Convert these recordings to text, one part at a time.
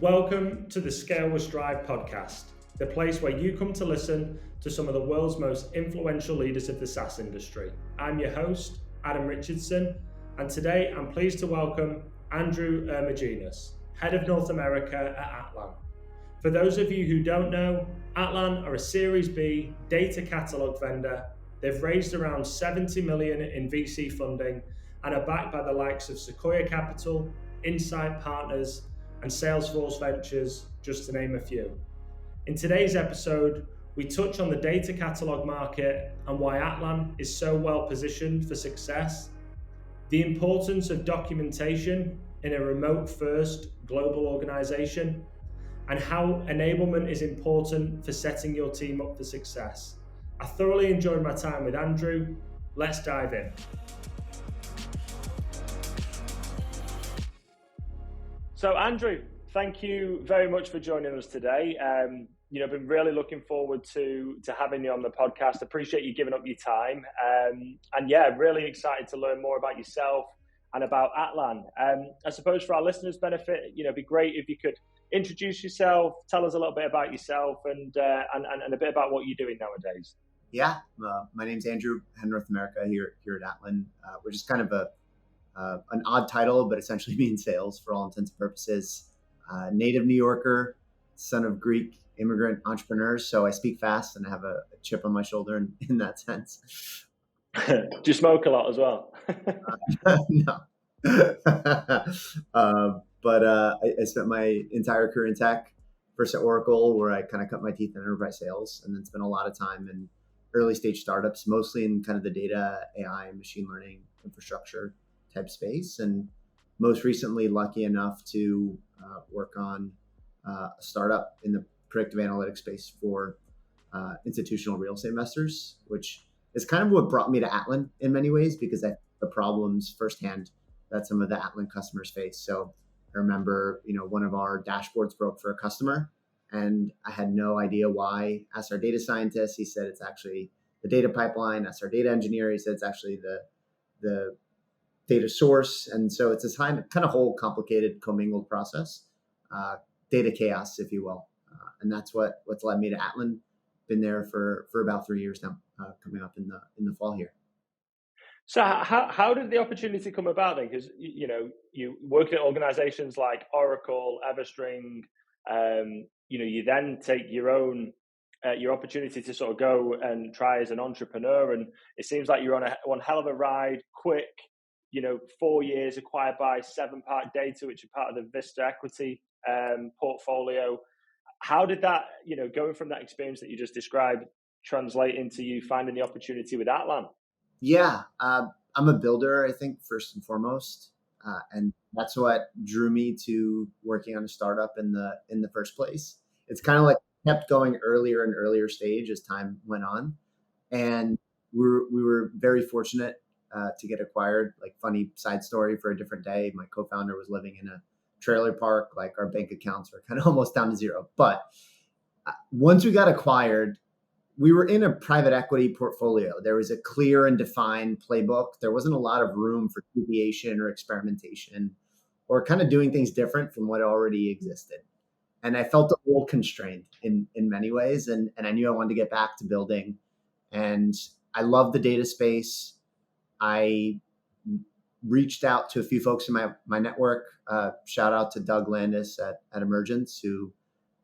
Welcome to the Scale with Strive podcast, the place where you come to listen to some of the world's most influential leaders of the SaaS industry. I'm your host, Adam Richardson, and today I'm pleased to welcome Andrew Ermogenous, Head of North America at Atlan. For those of you who don't know, Atlan are a Series B Data Catalogue vendor. They've raised around 70 million in VC funding and are backed by the likes of Sequoia Capital, Insight Partners, and Salesforce Ventures, just to name a few. In today's episode, we touch on the data catalog market and why Atlan is so well positioned for success, the importance of documentation in a remote-first global organization, and how enablement is important for setting your team up for success. I thoroughly enjoyed my time with Andrew. Let's dive in. So Andrew, thank you very much for joining us today. I've been really looking forward to having you on the podcast. Appreciate you giving up your time. Really excited to learn more about yourself and about Atlan. I suppose for our listeners' benefit, it'd be great if you could introduce yourself, tell us a little bit about yourself and a bit about what you're doing nowadays. Yeah, my name's Andrew, Head of North America here at Atlan. We're just kind of an odd title, but essentially means sales for all intents and purposes. Native New Yorker, son of Greek immigrant entrepreneurs. So I speak fast and I have a chip on my shoulder in that sense. Do you smoke a lot as well? No. I spent my entire career in tech, first at Oracle, where I kind of cut my teeth in enterprise sales, and then spent a lot of time in early stage startups, mostly in kind of the data, AI, and machine learning infrastructure type space. And most recently, lucky enough to work on a startup in the predictive analytics space for institutional real estate investors, which is kind of what brought me to Atlan in many ways, because I the problems firsthand that some of the Atlan customers face. So I remember, one of our dashboards broke for a customer, and I had no idea why. Asked our data scientist, he said it's actually the data pipeline. Asked our data engineer, he said it's actually the data source. And so it's this kind of whole complicated commingled process, data chaos, if you will. And that's what's led me to Atlan. Been there for about 3 years now, coming up in the fall here. So how did the opportunity come about then? Because you work at organizations like Oracle, Everstring. You then take your opportunity to sort of go and try as an entrepreneur, and it seems like you're on one hell of a ride. Quick, 4 years, acquired by 7Park Data, which is part of the Vista Equity portfolio. How did that, going from that experience that you just described, translate into you finding the opportunity with Atlan? Yeah, I'm a builder, I think, first and foremost, and that's what drew me to working on a startup in the first place. It's kind of like kept going earlier and earlier stage as time went on, and we were very fortunate to get acquired. Like, funny side story for a different day, my co-founder was living in a trailer park. Like, our bank accounts were kind of almost down to zero. But once we got acquired, we were in a private equity portfolio. There was a clear and defined playbook. There wasn't a lot of room for deviation or experimentation or kind of doing things different from what already existed. And I felt a little constrained in many ways. And I knew I wanted to get back to building. And I love the data space. I reached out to a few folks in my network. Shout out to Doug Landis at Emergence, who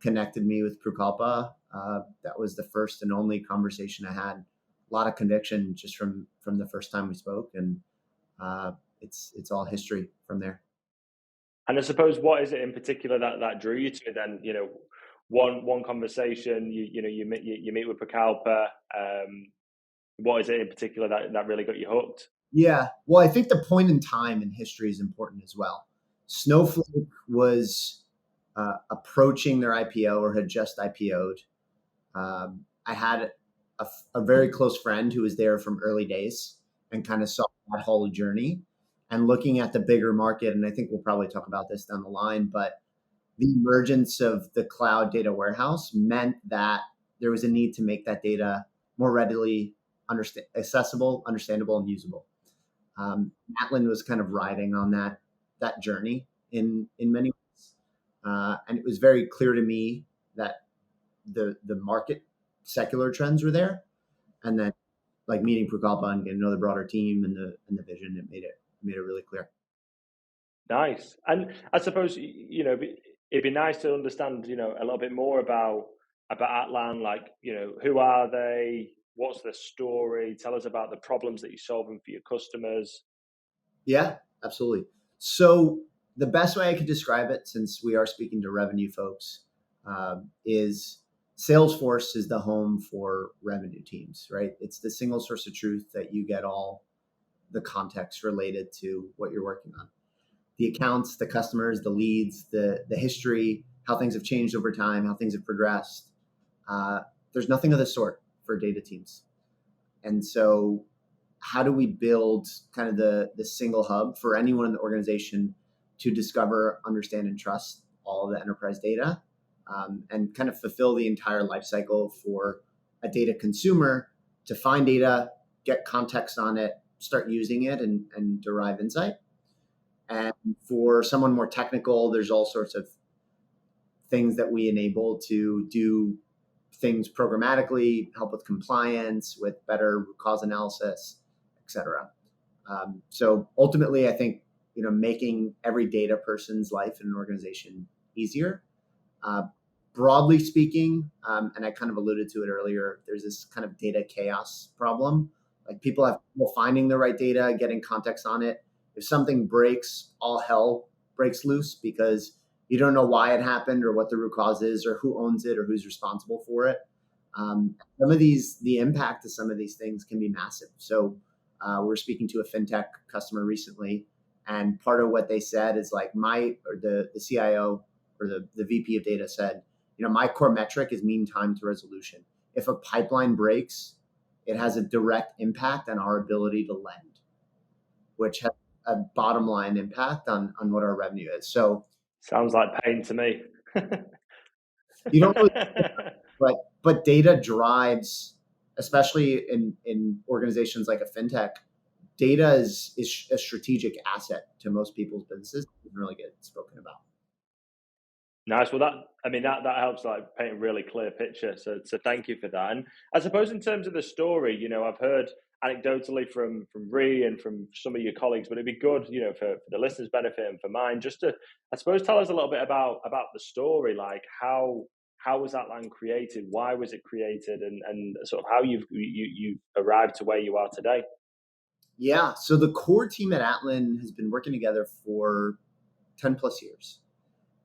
connected me with Prukalpa. That was the first and only conversation I had. A lot of conviction just from the first time we spoke, and it's all history from there. And I suppose, what is it in particular that drew you to it then? One conversation, you meet with Prukalpa. What is it in particular that really got you hooked? Yeah, well, I think the point in time in history is important as well. Snowflake was approaching their IPO or had just IPO'd. I had a very close friend who was there from early days and kind of saw that whole journey and looking at the bigger market. And I think we'll probably talk about this down the line, but the emergence of the cloud data warehouse meant that there was a need to make that data more readily accessible, understandable, and usable. Atlan was kind of riding on that journey in many ways. And it was very clear to me that the market secular trends were there, and that like meeting Prakalpa and getting to know the broader team and the vision, it made it really clear. Nice. And I suppose, it'd be nice to understand, a little bit more about Atlan, like, who are they? What's the story? Tell us about the problems that you're solving for your customers. Yeah, absolutely. So the best way I could describe it, since we are speaking to revenue folks, is Salesforce is the home for revenue teams, right? It's the single source of truth that you get all the context related to what you're working on. The accounts, the customers, the leads, the history, how things have changed over time, how things have progressed. There's nothing of the sort for data teams. And so how do we build kind of the single hub for anyone in the organization to discover, understand, and trust all of the enterprise data, and kind of fulfill the entire life cycle for a data consumer to find data, get context on it, start using it, and derive insight. And for someone more technical, there's all sorts of things that we enable to do things programmatically, help with compliance, with better root cause analysis, et cetera. So ultimately, I think making every data person's life in an organization easier. Broadly speaking, and I kind of alluded to it earlier, there's this kind of data chaos problem. Like people have trouble finding the right data, getting context on it. If something breaks, all hell breaks loose because you don't know why it happened or what the root cause is or who owns it or who's responsible for it. The impact of some of these things can be massive. So we're speaking to a fintech customer recently, and part of what they said is like the CIO or the VP of data said, my core metric is mean time to resolution. If a pipeline breaks, it has a direct impact on our ability to lend, which has a bottom line impact on what our revenue is. So Sounds like pain to me. you don't really, but data drives, especially in organizations like a fintech, data is a strategic asset to most people's businesses. It doesn't really get spoken about. Nice. Well, that helps like paint a really clear picture. So thank you for that. And I suppose in terms of the story, I've heard anecdotally from Ree and from some of your colleagues, but it'd be good, for the listeners' benefit and for mine, just to, I suppose, tell us a little bit about the story, like how was Atlan created, why was it created, and sort of how you arrived to where you are today. Yeah. So the core team at Atlan has been working together for 10 plus years.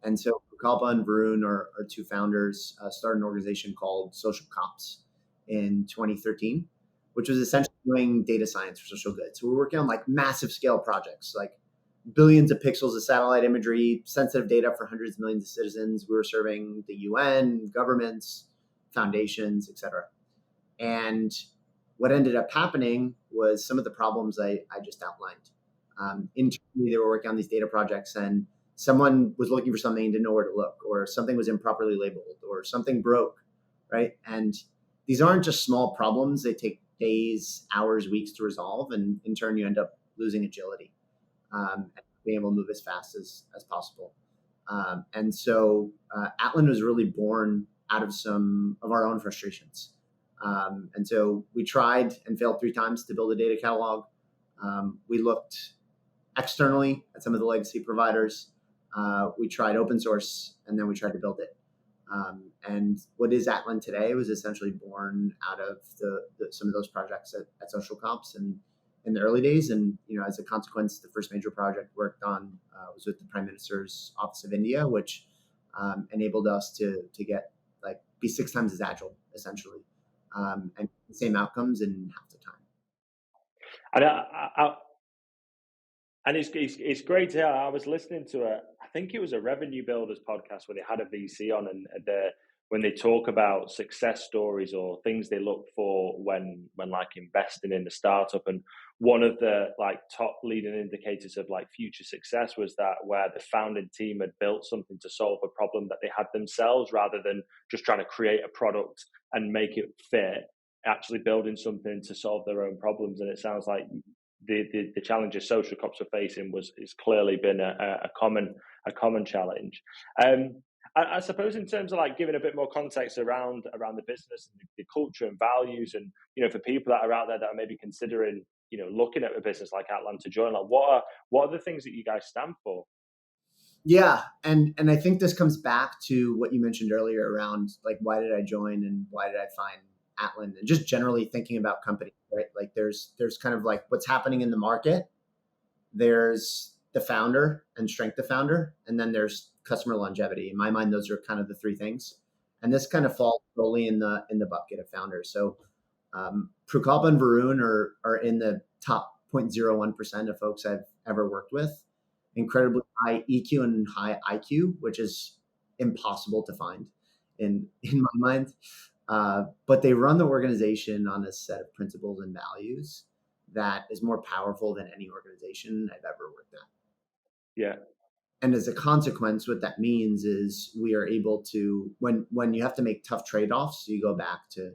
And so Prakalpa and Varun, our two founders, started an organization called Social Cops in 2013, which was essentially doing data science for social good. So we're working on like massive scale projects, like billions of pixels of satellite imagery, sensitive data for hundreds of millions of citizens. We were serving the UN, governments, foundations, et cetera. And what ended up happening was some of the problems I just outlined. Internally, they were working on these data projects, and someone was looking for something and didn't know where to look, or something was improperly labeled, or something broke, right? And these aren't just small problems. They take days, hours, weeks to resolve, and in turn, you end up losing agility and being able to move as fast as possible. And so Atlan was really born out of some of our own frustrations. And so we tried and failed 3 times to build a data catalog. We looked externally at some of the legacy providers. We tried open source, and then we tried to build it. And what is Atlan today was essentially born out of some of those projects at Social Comps and in the early days. And as a consequence, the first major project worked on was with the Prime Minister's Office of India, which enabled us to be 6 times as agile, essentially, and the same outcomes in half the time. And it's great to hear. I was listening to I think it was a Revenue Builders podcast where they had a VC on, and when they talk about success stories or things they look for when like investing in the startup, and one of the like top leading indicators of like future success was that where the founding team had built something to solve a problem that they had themselves, rather than just trying to create a product and make it fit, actually building something to solve their own problems. And it sounds like the challenges Social Cops are facing is clearly been a common a common challenge. I suppose in terms of like giving a bit more context around the business and the culture and values, and for people that are out there that are maybe considering looking at a business like Atlan to join, like what are the things that you guys stand for? Yeah, and I think this comes back to what you mentioned earlier around like why did I join and why did I find Atlan, and just generally thinking about companies, right? Like there's kind of like what's happening in the market. There's the founder and strength of founder, and then there's customer longevity. In my mind, those are kind of the three things. And this kind of falls solely in the bucket of founders. So Prakalp and Varun are in the top 0.01% of folks I've ever worked with. Incredibly high EQ and high IQ, which is impossible to find in my mind. But they run the organization on a set of principles and values that is more powerful than any organization I've ever worked at. Yeah. And as a consequence, what that means is we are able to, when you have to make tough trade-offs, you go back to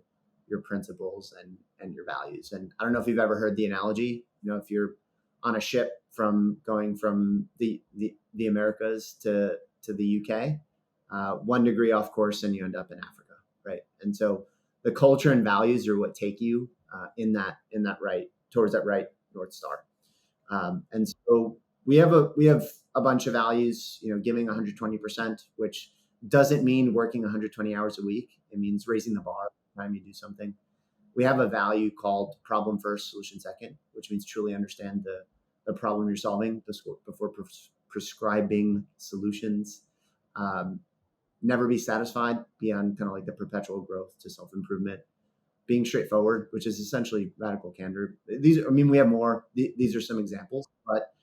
your principles and your values. And I don't know if you've ever heard the analogy, if you're on a ship going from the Americas to the UK, 1 degree off course and you end up in Africa, right? And so the culture and values are what take you in that right, towards that right North Star. And so we have a bunch of values, giving 120%, which doesn't mean working 120 hours a week. It means raising the bar every time you do something. We have a value called problem first, solution second, which means truly understand the problem you're solving before prescribing solutions. Never be satisfied beyond kind of like the perpetual growth to self-improvement. Being straightforward, which is essentially radical candor. We have more. These are some examples, but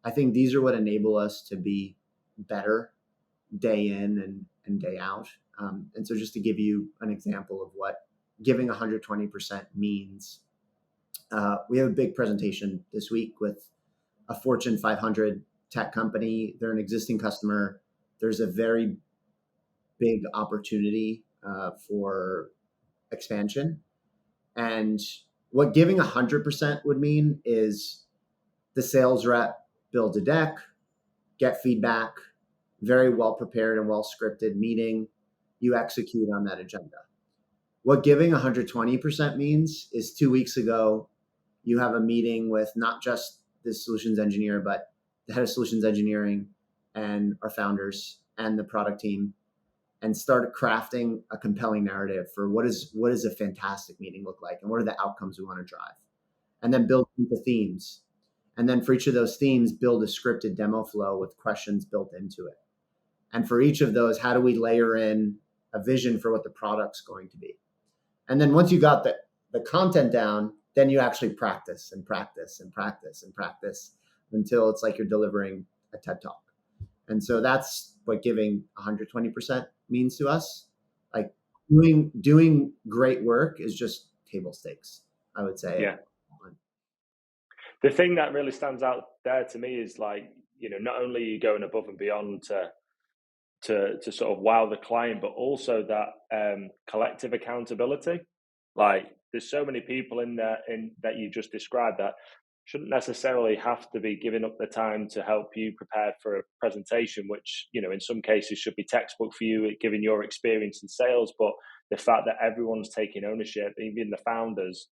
I think these are what enable us to be better day in and day out. And so just to give you an example of what giving 120% means, we have a big presentation this week with a Fortune 500 tech company. They're an existing customer. There's a very big opportunity for expansion. And what giving 100% would mean is the sales rep builds a deck, get feedback, very well prepared and well scripted meeting. You execute on that agenda. What giving 120% means is 2 weeks ago, you have a meeting with not just the solutions engineer, but the head of solutions engineering and our founders and the product team, and start crafting a compelling narrative for what does a fantastic meeting look like and what are the outcomes we want to drive, and then build the themes. And then for each of those themes, build a scripted demo flow with questions built into it. And for each of those, how do we layer in a vision for what the product's going to be? And then once you got the content down, then you actually practice and practice and practice and practice until it's like you're delivering a TED Talk. And so that's what giving 120% means to us. Like doing great work is just table stakes, I would say. Yeah. The thing that really stands out there to me is like, not only are you going above and beyond to sort of wow the client, but also that collective accountability. Like there's so many people in there that you just described that shouldn't necessarily have to be giving up the time to help you prepare for a presentation, which, in some cases should be textbook for you, given your experience in sales. But the fact that everyone's taking ownership, even the founders,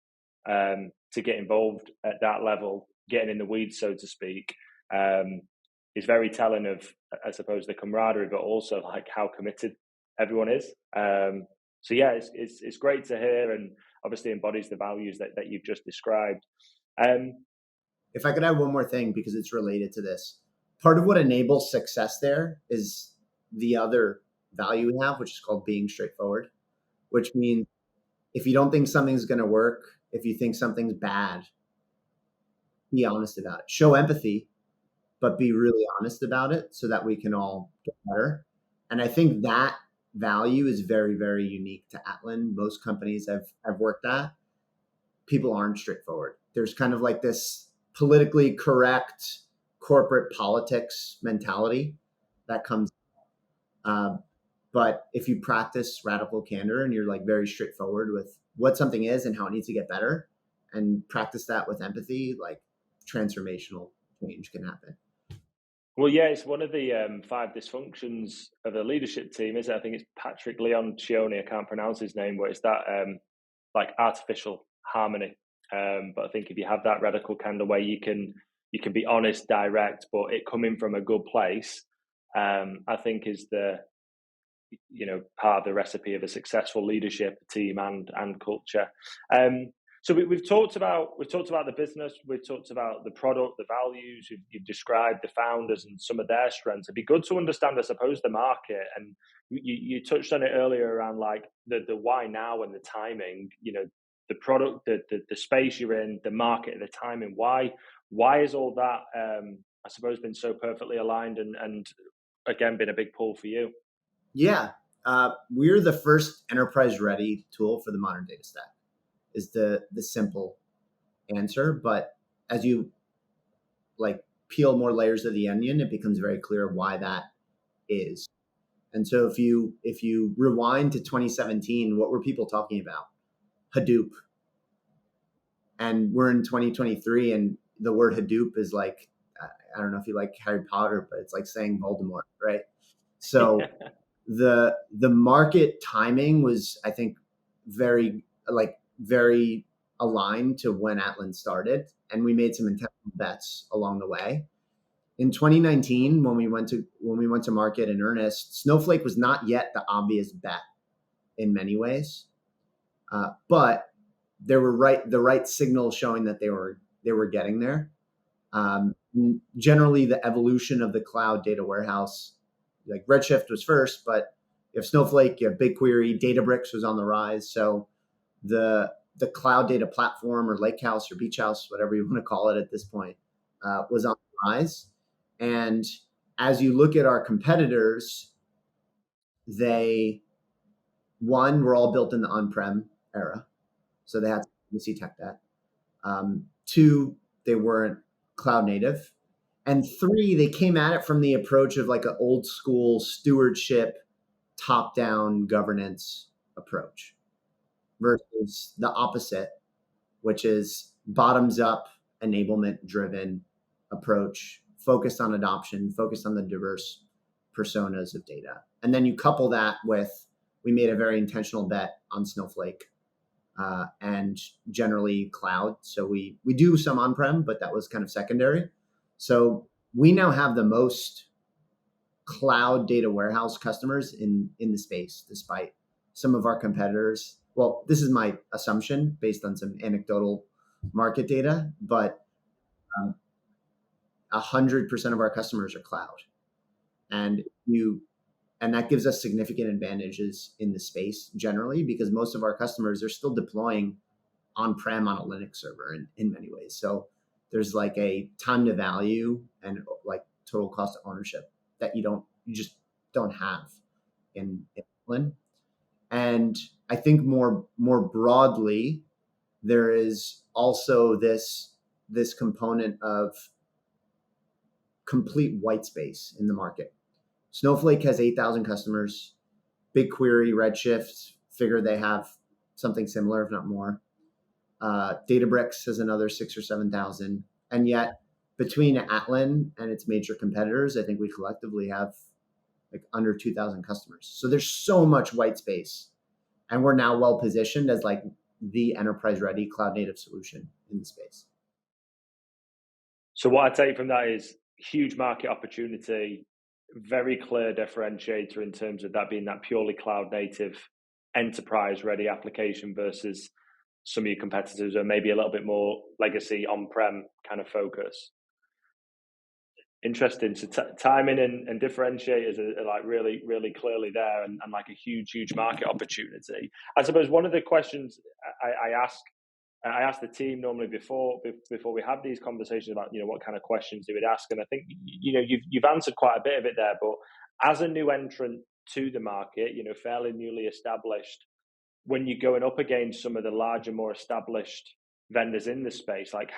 to get involved at that level, getting in the weeds, so to speak, is very telling of, I suppose, the camaraderie, but also like how committed everyone is. So yeah, it's great to hear, and obviously embodies the values that you've just described. If I could add one more thing, because it's related to this, part of what enables success there is the other value we have, which is called being straightforward, which means if you don't think something's going to work, if you think something's bad, be honest about it. Show empathy, but be really honest about it so that we can all get better. And I think that value is very, very unique to Atlan. Most companies I've worked at, people aren't straightforward. There's kind of like this politically correct corporate politics mentality that comes. But if you practice radical candor and you're like very straightforward with what something is and how it needs to get better, and practice that with empathy, like transformational change can happen. Well, yeah, it's one of the 5 dysfunctions of a leadership team, is it? I think it's Patrick Leoncioni. I can't pronounce his name, but it's that like artificial harmony. But I think if you have that radical kind of way, you can be honest, direct, but it coming from a good place. I think is the part of the recipe of a successful leadership team and culture. So we've talked about the business, we've talked about the product, the values. You've described the founders and some of their strengths. It'd be good to understand, I suppose, the market. And you touched on it earlier around like the why now and the timing. The product, the space you're in, the market, and the timing. Why is all that? I suppose been so perfectly aligned and again been a big pull for you. Yeah, we're the first enterprise-ready tool for the modern data stack. Is the simple answer, but as you like peel more layers of the onion, it becomes very clear why that is. And so if you rewind to 2017, what were people talking about? Hadoop. And we're in 2023, and the word Hadoop is like, I don't know if you like Harry Potter, but it's like saying Voldemort, right? So the market timing was, I think, very aligned to when Atlan started, and we made some intentional bets along the way. In 2019, when we went to market in earnest, Snowflake was not yet the obvious bet in many ways, but there were the right signals showing that they were getting there. Generally, the evolution of the cloud data warehouse, like Redshift was first, but you have Snowflake, you have BigQuery, Databricks was on the rise. So the cloud data platform or lakehouse or beach house, whatever you want to call it at this point, was on the rise. And as you look at our competitors, they, one, were all built in the on-prem era. So they had legacy tech debt. 2, they weren't cloud native. And 3, they came at it from the approach of like an old school stewardship, top-down governance approach versus the opposite, which is bottoms-up, enablement-driven approach, focused on adoption, focused on the diverse personas of data. And then you couple that with, we made a very intentional bet on Snowflake and generally cloud. So we do some on-prem, but that was kind of secondary. So we now have the most cloud data warehouse customers in the space, despite some of our competitors. Well, this is my assumption based on some anecdotal market data, but 100% of our customers are cloud, and that gives us significant advantages in the space generally, because most of our customers are still deploying on-prem on a Linux server in many ways. So there's like a time to value and like total cost of ownership that you just don't have in Atlan. And I think more broadly, there is also this component of complete white space in the market. Snowflake has 8,000 customers. BigQuery, Redshift, figure they have something similar, if not more. Databricks has another 6,000 or 7,000. And yet, between Atlan and its major competitors, I think we collectively have like under 2,000 customers. So there's so much white space. And we're now well positioned as like the enterprise-ready cloud-native solution in the space. So what I take from that is huge market opportunity, very clear differentiator in terms of that being that purely cloud-native, enterprise-ready application versus some of your competitors are maybe a little bit more legacy on-prem kind of focus. Interesting. So timing and differentiators are like really, really clearly there and like a huge market opportunity. I suppose one of the questions I ask the team normally before we have these conversations about, what kind of questions they would ask. And I think, you've answered quite a bit of it there, but as a new entrant to the market, fairly newly established, when you're going up against some of the larger, more established vendors in the space, like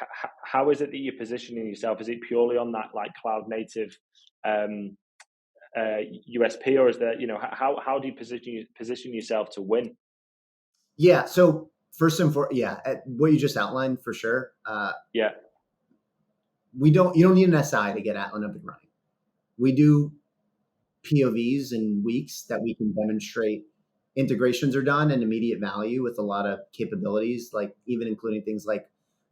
how is it that you're positioning yourself? Is it purely on that like cloud native USP, or is there, how do you position yourself to win? Yeah. So first and foremost, what you just outlined for sure. You don't need an SI to get Atlan up and running. we do POVs in weeks that we can demonstrate integrations are done and immediate value with a lot of capabilities, like even including things like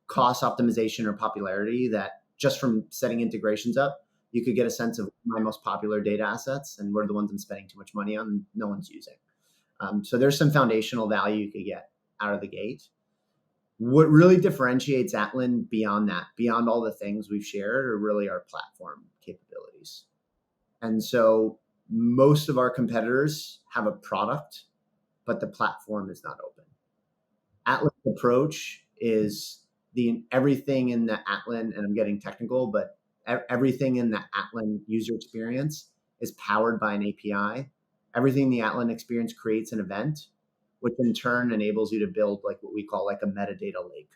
cost optimization or popularity, that just from setting integrations up, you could get a sense of my most popular data assets and what are the ones I'm spending too much money on and no one's using. So there's some foundational value you could get out of the gate. What really differentiates Atlan beyond that, beyond all the things we've shared, are really our platform capabilities. And so most of our competitors have a product, but the platform is not open. Atlan's approach is everything in the Atlan, and I'm getting technical, but everything in the Atlan user experience is powered by an API. Everything in the Atlan experience creates an event, which in turn enables you to build like what we call like a metadata lake.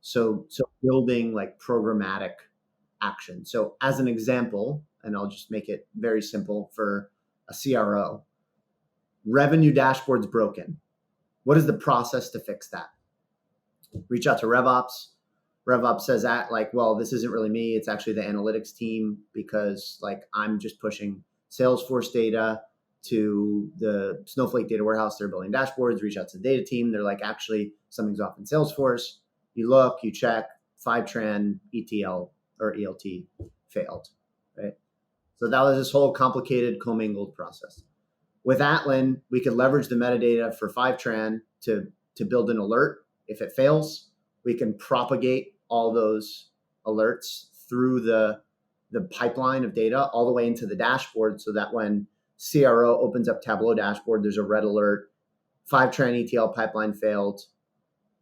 So building like programmatic action. So as an example, and I'll just make it very simple for a CRO, revenue dashboard's broken. What is the process to fix that? Reach out to RevOps. RevOps says that like, well, this isn't really me. It's actually the analytics team, because like I'm just pushing Salesforce data to the Snowflake data warehouse. They're building dashboards. Reach out to the data team. They're like, actually, something's off in Salesforce. You look, you check, Fivetran, ETL or ELT failed, right? So that was this whole complicated commingled process. With Atlan, we could leverage the metadata for Fivetran to build an alert. If it fails, we can propagate all those alerts through the pipeline of data all the way into the dashboard, so that when CRO opens up Tableau dashboard, there's a red alert, Fivetran ETL pipeline failed.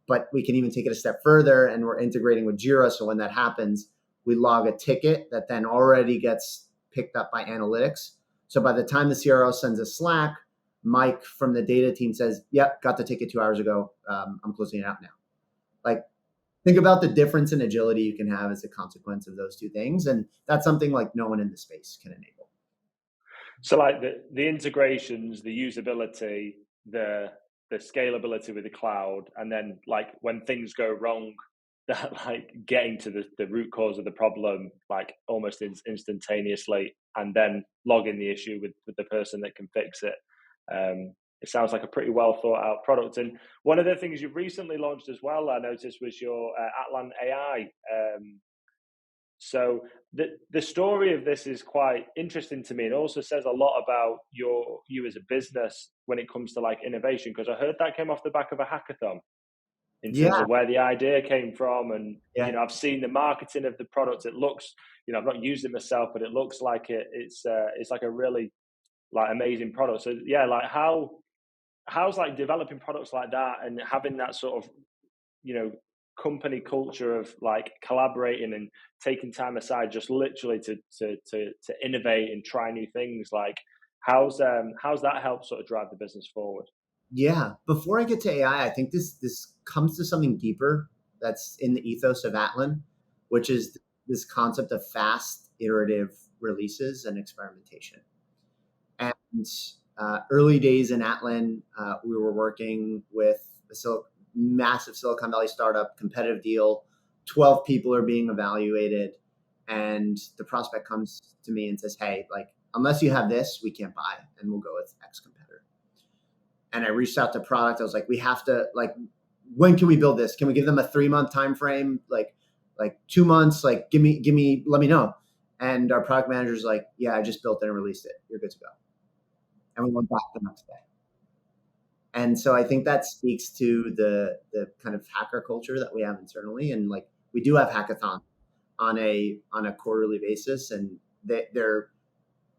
But we can even take it a step further, and we're integrating with Jira. So when that happens, we log a ticket that then already gets picked up by analytics. So by the time the CRO sends a Slack, Mike from the data team says, yep, got the ticket 2 hours ago. I'm closing it out now. Like, think about the difference in agility you can have as a consequence of those two things. And that's something like no one in the space can enable. So like the integrations, the usability, the scalability with the cloud, and then like when things go wrong, that like getting to the root cause of the problem, like almost instantaneously, and then logging the issue with the person that can fix it. It sounds like a pretty well thought out product. And one of the things you've recently launched as well, I noticed, was your Atlan AI. So the story of this is quite interesting to me. It also says a lot about you as a business when it comes to like innovation, because I heard that came off the back of a hackathon in terms of where the idea came from. And, you know, I've seen the marketing of the product. It looks, you know, I've not used it myself, but it looks like it's like a really like amazing product. So yeah, like how's like developing products like that and having that sort of, you know, company culture of like collaborating and taking time aside just literally to innovate and try new things, like how's that helped sort of drive the business forward? Yeah. Before I get to AI, I think this comes to something deeper that's in the ethos of Atlan, which is this concept of fast iterative releases and experimentation. And early days in Atlan, we were working with a massive Silicon Valley startup, competitive deal, 12 people are being evaluated. And the prospect comes to me and says, hey, like, unless you have this, we can't buy, and we'll go with X competitor. And I reached out to product. I was like, we have to, like, when can we build this? Can we give them a 3-month time frame? Like 2 months, like, let me know. And our product manager's like, yeah, I just built it and released it. You're good to go. And we went back the next day. And so I think that speaks to the kind of hacker culture that we have internally. And like, we do have hackathon on a quarterly basis. And they're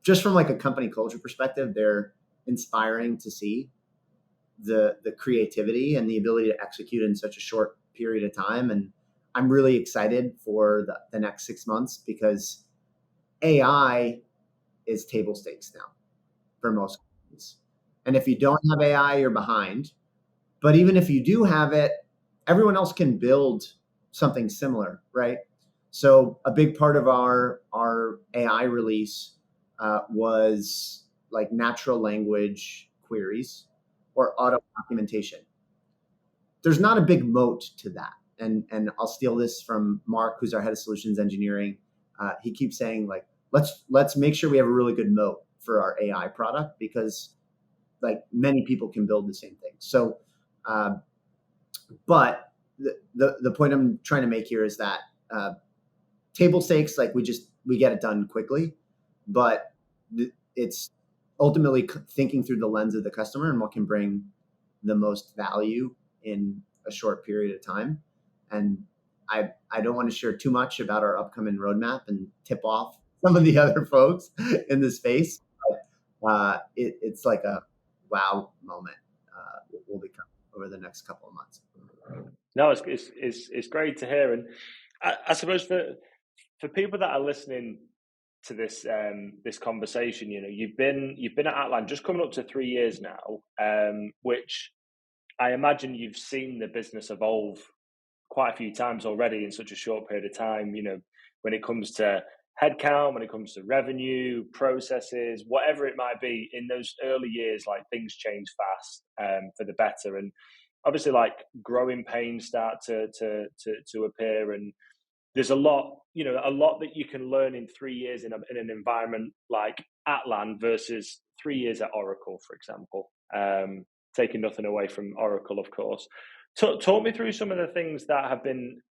just from like a company culture perspective, they're inspiring to see the creativity and the ability to execute in such a short period of time. And I'm really excited for the next 6 months, because AI is table stakes now for most companies. And if you don't have AI, you're behind. But even if you do have it, everyone else can build something similar, right? So a big part of our AI release was like natural language queries or auto documentation. There's not a big moat to that. And I'll steal this from Mark, who's our head of solutions engineering. He keeps saying like, let's make sure we have a really good moat for our AI product, because like many people can build the same thing. So, but the point I'm trying to make here is that table stakes, like we get it done quickly, but it's ultimately thinking through the lens of the customer and what can bring the most value in a short period of time. And I don't want to share too much about our upcoming roadmap and tip off some of the other folks in the space. But it's like a wow moment will become over the next couple of months. No, it's great to hear, and I suppose for people that are listening to this conversation, you've been at Atlan just coming up to 3 years now, which I imagine you've seen the business evolve quite a few times already in such a short period of time. When it comes to headcount, when it comes to revenue, processes, whatever it might be, in those early years, like things change fast for the better, and obviously, like growing pains start to appear, and there's a lot that you can learn in 3 years in an environment like Atlan versus 3 years at Oracle, for example. Taking nothing away from Oracle, of course. Talk me through some of the things that have been,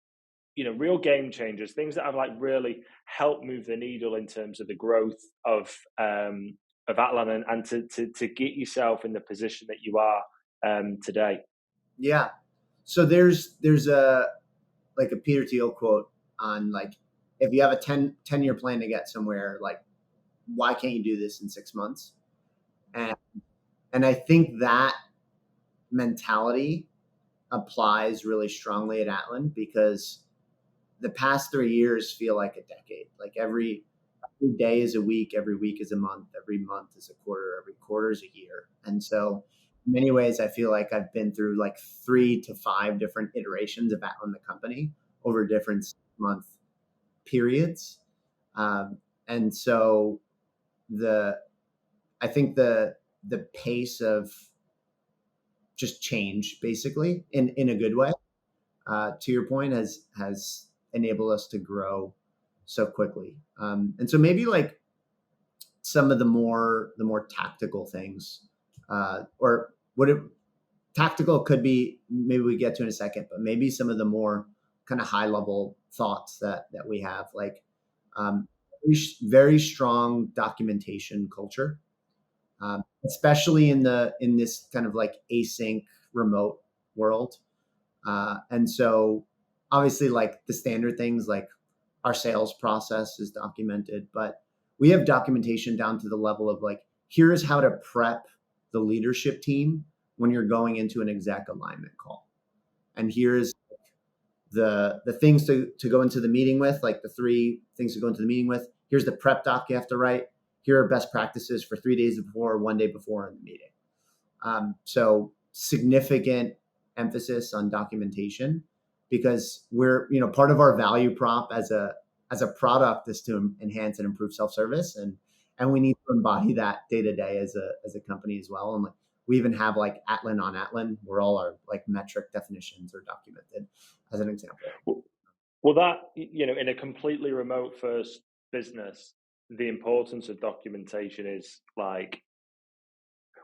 real game changers, things that have like really helped move the needle in terms of the growth of Atlan and to get yourself in the position that you are today. Yeah. So there's a like a Peter Thiel quote on like, if you have a 10-year plan to get somewhere, like why can't you do this in 6 months? And I think that mentality applies really strongly at Atlan, because the past 3 years feel like a decade. Like every day is a week, every week is a month, every month is a quarter, every quarter is a year. And so in many ways, I feel like I've been through like 3 to 5 different iterations of Atlan, the company, over different month periods. And so I think the pace of just change, basically in a good way, to your point, has enabled us to grow so quickly. And so maybe like some of the more tactical things, or tactical could be, maybe we get to in a second, but maybe some of the more kind of high level thoughts that we have, like very strong documentation culture, especially in this kind of like async remote world. And so obviously like the standard things, like our sales process is documented, but we have documentation down to the level of like, here's how to prep the leadership team when you're going into an exec alignment call. And here's the things to go into the meeting with, like the 3 things to go into the meeting with. Here's the prep doc you have to write. Here are best practices for 3 days before, 1 day before in the meeting. So significant emphasis on documentation, because we're, part of our value prop as a product is to enhance and improve self-service, and we need to embody that day to day as a company as well. And like we even have like Atlan on Atlan, where all our like metric definitions are documented, as an example. Well, that, in a completely remote first business, the importance of documentation is like,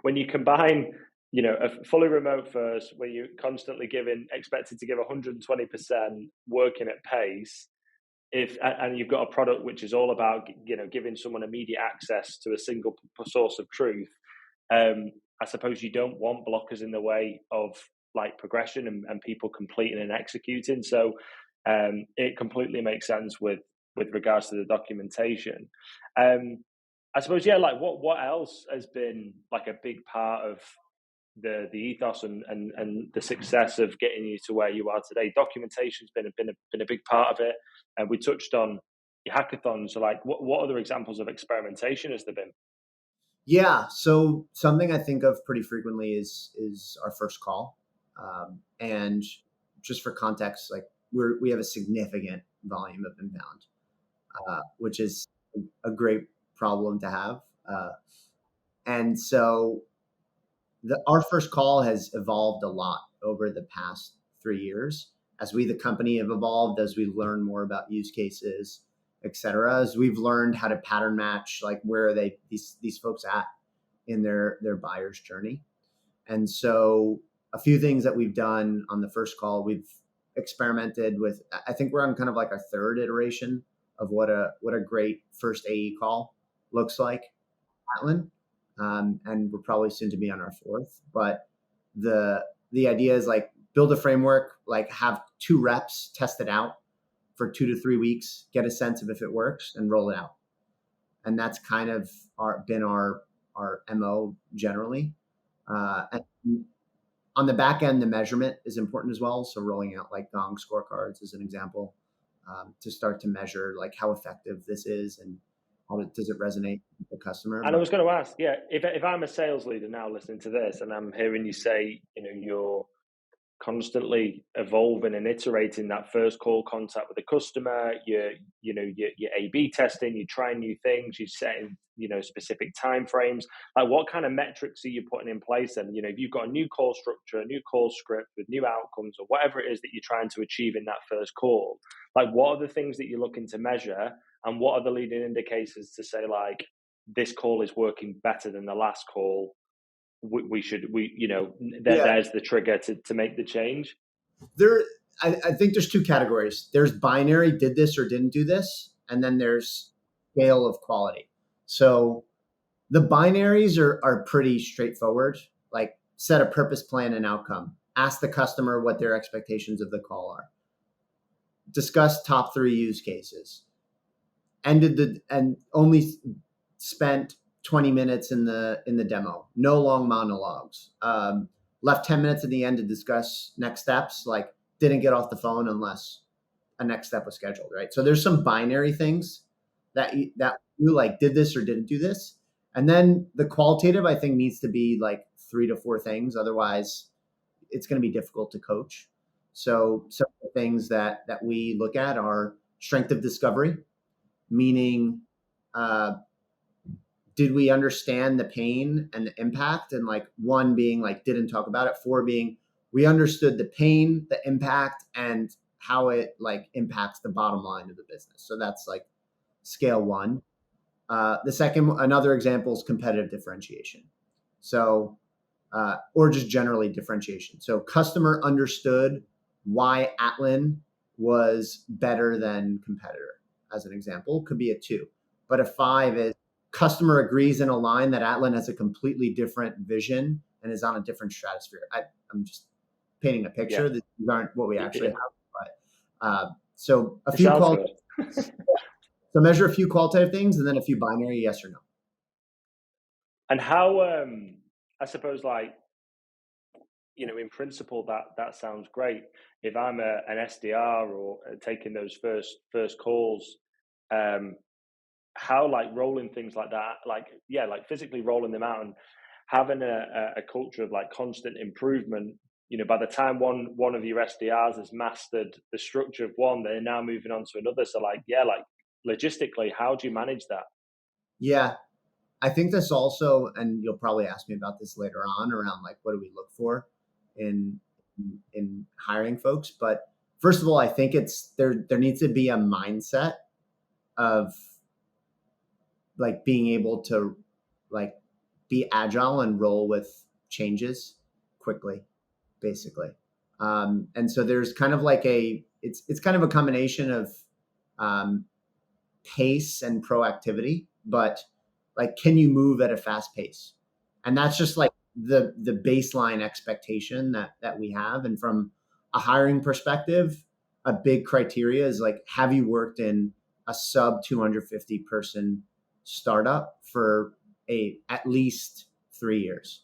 when you combine, a fully remote first, where you're constantly expected to give 120%, working at pace, and you've got a product which is all about, giving someone immediate access to a single source of truth. I suppose you don't want blockers in the way of like progression and people completing and executing. So it completely makes sense with regards to the documentation. I suppose, yeah, like what else has been like a big part of the ethos and the success of getting you to where you are today? Documentation's been a big part of it, and we touched on your hackathons. So like, what other examples of experimentation has there been? Yeah, so something I think of pretty frequently is our first call, and just for context, like we have a significant volume of inbound, which is a great problem to have, and so our first call has evolved a lot over the past 3 years as we, the company, have evolved, as we learn more about use cases, etc. As we've learned how to pattern match, like where are these folks at in their buyer's journey. And so a few things that we've done on the first call, we've experimented with. I think we're on kind of like our third iteration of what a great first AE call looks like, Atlan, and we're probably soon to be on our fourth. But the idea is like build a framework, like have 2 reps test it out for 2 to 3 weeks, get a sense of if it works, and roll it out. And that's kind of been our MO generally. And on the back end, the measurement is important as well. So rolling out like Gong scorecards as an example, to start to measure like how effective this is and how does it resonate with the customer. And I was going to ask, if I'm a sales leader now listening to this and I'm hearing you say, you're constantly evolving and iterating that first call contact with the customer, you're A/B testing, you're trying new things, you're setting specific time frames. Like, what kind of metrics are you putting in place? And if you've got a new call structure, a new call script with new outcomes, or whatever it is that you're trying to achieve in that first call, like, what are the things that you're looking to measure, and what are the leading indicators to say, like, this call is working better than the last call? There's the trigger to make the change. I think there's 2 categories. There's binary, did this or didn't do this, and then there's scale of quality. So the binaries are pretty straightforward, like set a purpose, plan, and outcome. Ask the customer what their expectations of the call are. Discuss top 3 use cases. And only spent 20 minutes in the demo. No long monologues. Left 10 minutes at the end to discuss next steps, like didn't get off the phone unless a next step was scheduled, right? So there's some binary things that you like did this or didn't do this. And then the qualitative, I think, needs to be like 3 to 4 things. Otherwise, it's going to be difficult to coach. So some of the things that we look at are strength of discovery, meaning did we understand the pain and the impact? And like 1 being like didn't talk about it, 4 being we understood the pain, the impact, and how it like impacts the bottom line of the business. So that's like scale 1. The second, another example is competitive differentiation. So, or just generally differentiation. So customer understood why Atlan was better than competitor, as an example, could be a 2. But a 5 is customer agrees in a line that Atlan has a completely different vision and is on a different stratosphere. I'm just painting a picture. Yeah. These aren't what we actually have, but so a few so measure a few qualitative things and then a few binary yes or no. And how I suppose, like, in principle that sounds great. If I'm an SDR or taking those first calls, how, like, rolling things like that, like physically rolling them out and having a culture of like constant improvement. By the time one of your SDRs has mastered the structure of one, they're now moving on to another. So logistically, how do you manage that? Yeah, I think this also, and you'll probably ask me about this later on around like what do we look for in hiring folks. But first of all, I think it's there needs to be a mindset of like being able to like be agile and roll with changes quickly, basically. And so there's kind of like it's kind of a combination of pace and proactivity, but like, can you move at a fast pace? And that's just like the baseline expectation that we have. And from a hiring perspective, a big criteria is like, have you worked in a sub 250 person startup for at least 3 years?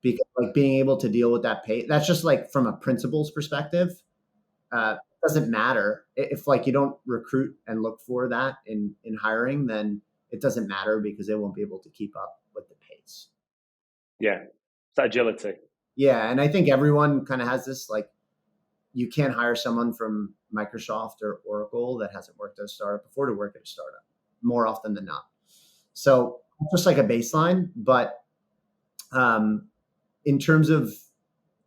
Because like being able to deal with that pace, that's just like from a principles perspective, doesn't matter if like you don't recruit and look for that in hiring, then it doesn't matter because they won't be able to keep up with the pace. Yeah, it's agility. Yeah, and I think everyone kind of has this, like, you can't hire someone from Microsoft or Oracle that hasn't worked at a startup before to work at a startup, more often than not. So just like a baseline, but in terms of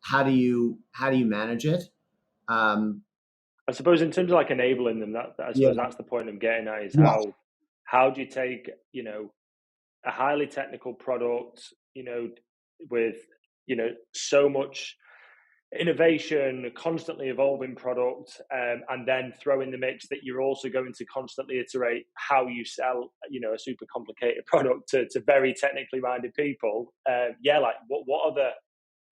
how do you manage it? I suppose in terms of like enabling them, I Yeah. suppose that's the point I'm getting at is Yeah. how do you take, a highly technical product, with, so much innovation, constantly evolving product, and then throw in the mix that you're also going to constantly iterate how you sell, a super complicated product to very technically minded people. Like what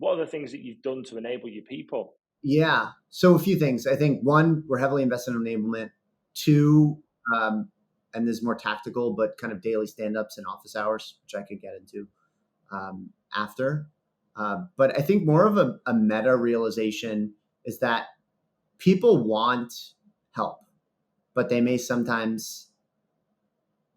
are the things that you've done to enable your people? Yeah. So a few things. I think one, we're heavily invested in enablement. Two, and this is more tactical, but kind of daily stand-ups and office hours, which I could get into after. But I think more of a meta realization is that people want help, but they may sometimes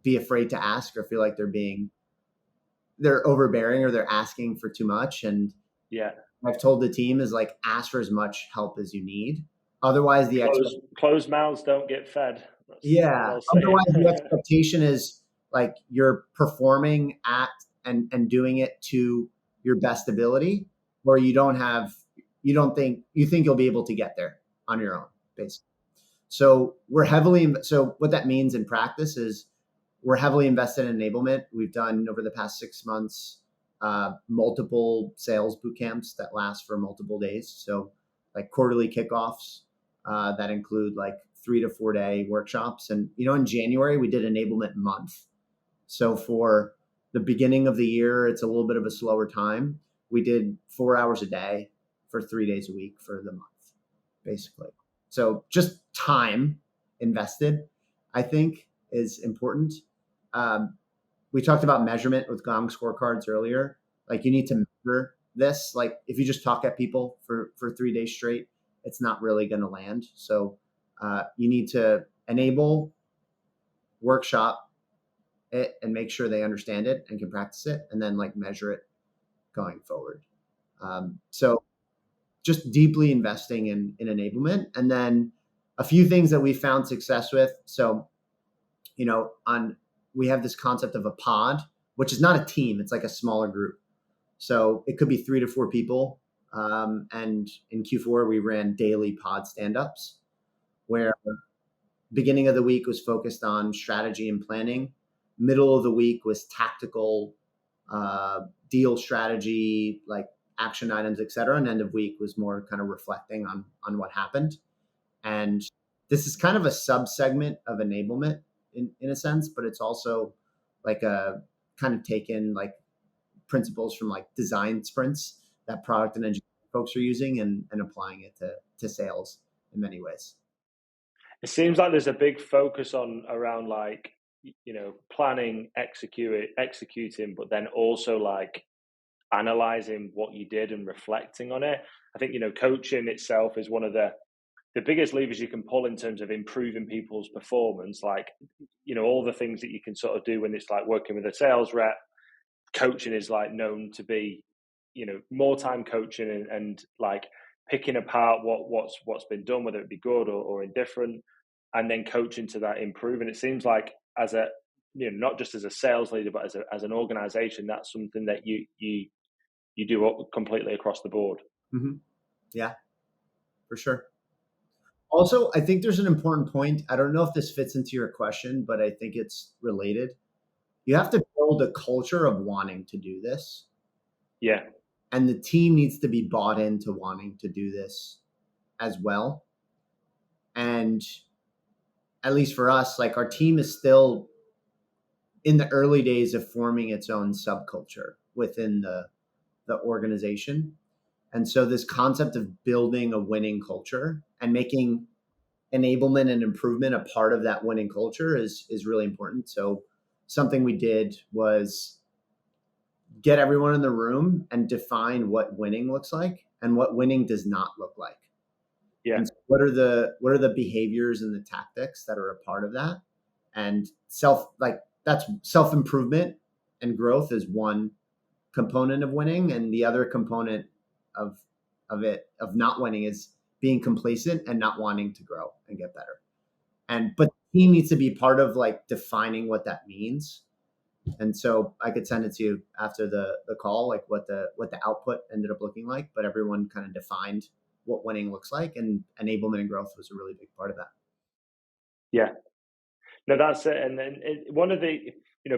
be afraid to ask or feel like they're overbearing or they're asking for too much. And Yeah. I've told the team is like, ask for as much help as you need. Otherwise, Closed mouths don't get fed. That's an yeah. old saying. Otherwise, the expectation is like you're performing at and doing it to your best ability, or you think you'll be able to get there on your own, basically. So so what that means in practice is we're heavily invested in enablement. We've done over the past 6 months multiple sales boot camps that last for multiple days. So like quarterly kickoffs that include like 3 to 4 day workshops. And in January we did enablement month. So for the beginning of the year, it's a little bit of a slower time. We did 4 hours a day for 3 days a week for the month, basically. So just time invested, I think, is important. We talked about measurement with GOM scorecards earlier. Like you need to measure this. Like if you just talk at people for 3 days straight, it's not really going to land. So you need to enable, workshop it, and make sure they understand it and can practice it, and then like measure it going forward. So just deeply investing in enablement, and then a few things that we found success with. So we have this concept of a pod, which is not a team. It's like a smaller group. So it could be 3 to 4 people. And in Q4, we ran daily pod stand-ups where beginning of the week was focused on strategy and planning. Middle of the week was tactical deal strategy, like action items, et cetera. And end of week was more kind of reflecting on what happened. And this is kind of a sub-segment of enablement in a sense, but it's also like a kind of taken like principles from like design sprints that product and engineering folks are using and applying it to sales in many ways. It seems like there's a big focus on around like, planning, executing, but then also like analyzing what you did and reflecting on it. I think, coaching itself is one of the biggest levers you can pull in terms of improving people's performance. Like, all the things that you can sort of do when it's like working with a sales rep, coaching is like known to be, more time coaching and like picking apart what's been done, whether it be good or indifferent, and then coaching to that improve. And it seems like as a, not just as a sales leader, but as an organization, that's something that you do completely across the board. Mm-hmm. Yeah, for sure. Also, I think there's an important point. I don't know if this fits into your question, but I think it's related. You have to build a culture of wanting to do this. Yeah. And the team needs to be bought into wanting to do this as well. And at least for us, like our team is still in the early days of forming its own subculture within the organization. And so this concept of building a winning culture and making enablement and improvement a part of that winning culture is really important. So something we did was get everyone in the room and define what winning looks like and what winning does not look like. Yeah. And so what are the behaviors and the tactics that are a part of that? And that's self-improvement and growth is one component of winning, and the other component of not winning is being complacent and not wanting to grow and get better. But the team needs to be part of like defining what that means. And so I could send it to you after the call, like what the output ended up looking like, but everyone kind of defined what winning looks like, and enablement and growth was a really big part of that. Yeah. No, that's it. And then one of the,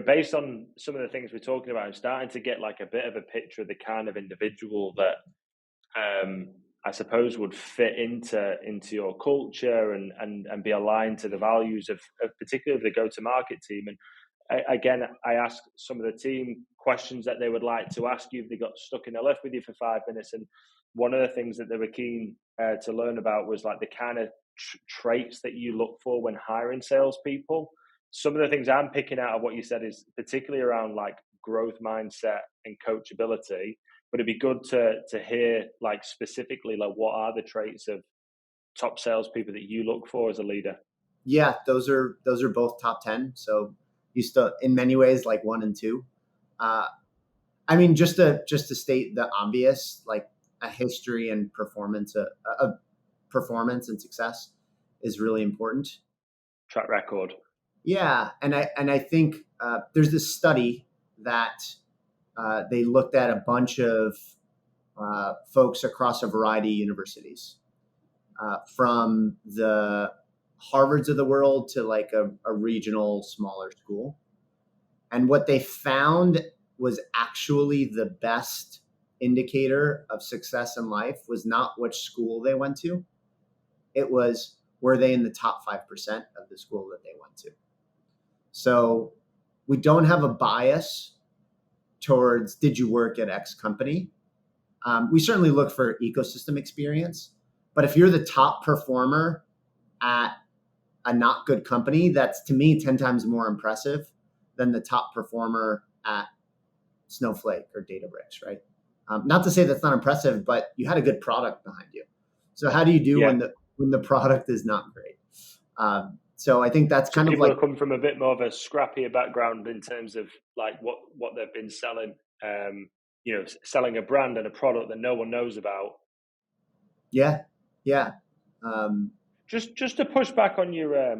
based on some of the things we're talking about, I'm starting to get like a bit of a picture of the kind of individual that I suppose would fit into your culture and be aligned to the values of particularly the go-to-market team. And I asked some of the team questions that they would like to ask you if they got stuck in a lift with you for 5 minutes. And one of the things that they were keen to learn about was like the kind of traits that you look for when hiring salespeople. Some of the things I'm picking out of what you said is particularly around like growth mindset and coachability. But it'd be good to hear like specifically like what are the traits of top salespeople that you look for as a leader? Yeah, those are both top 10. So you still, in many ways, like 1 and 2. I mean, just to state the obvious, like a history and performance of performance and success is really important. Track record. Yeah, and I think there's this study that they looked at a bunch of folks across a variety of universities, from the Harvards of the world to like a regional smaller school. And what they found was actually the best indicator of success in life was not which school they went to. It was, were they in the top 5% of the school that they went to? So we don't have a bias towards, did you work at X company? We certainly look for ecosystem experience, but if you're the top performer at a not good company, that's to me 10 times more impressive than the top performer at Snowflake or Databricks, right? Not to say that's not impressive, but you had a good product behind you. So how do you do when the product is not great? So I think that's kind of like, people come from a bit more of a scrappier background in terms of like what they've been selling. Selling a brand and a product that no one knows about. Yeah. Just to push back on your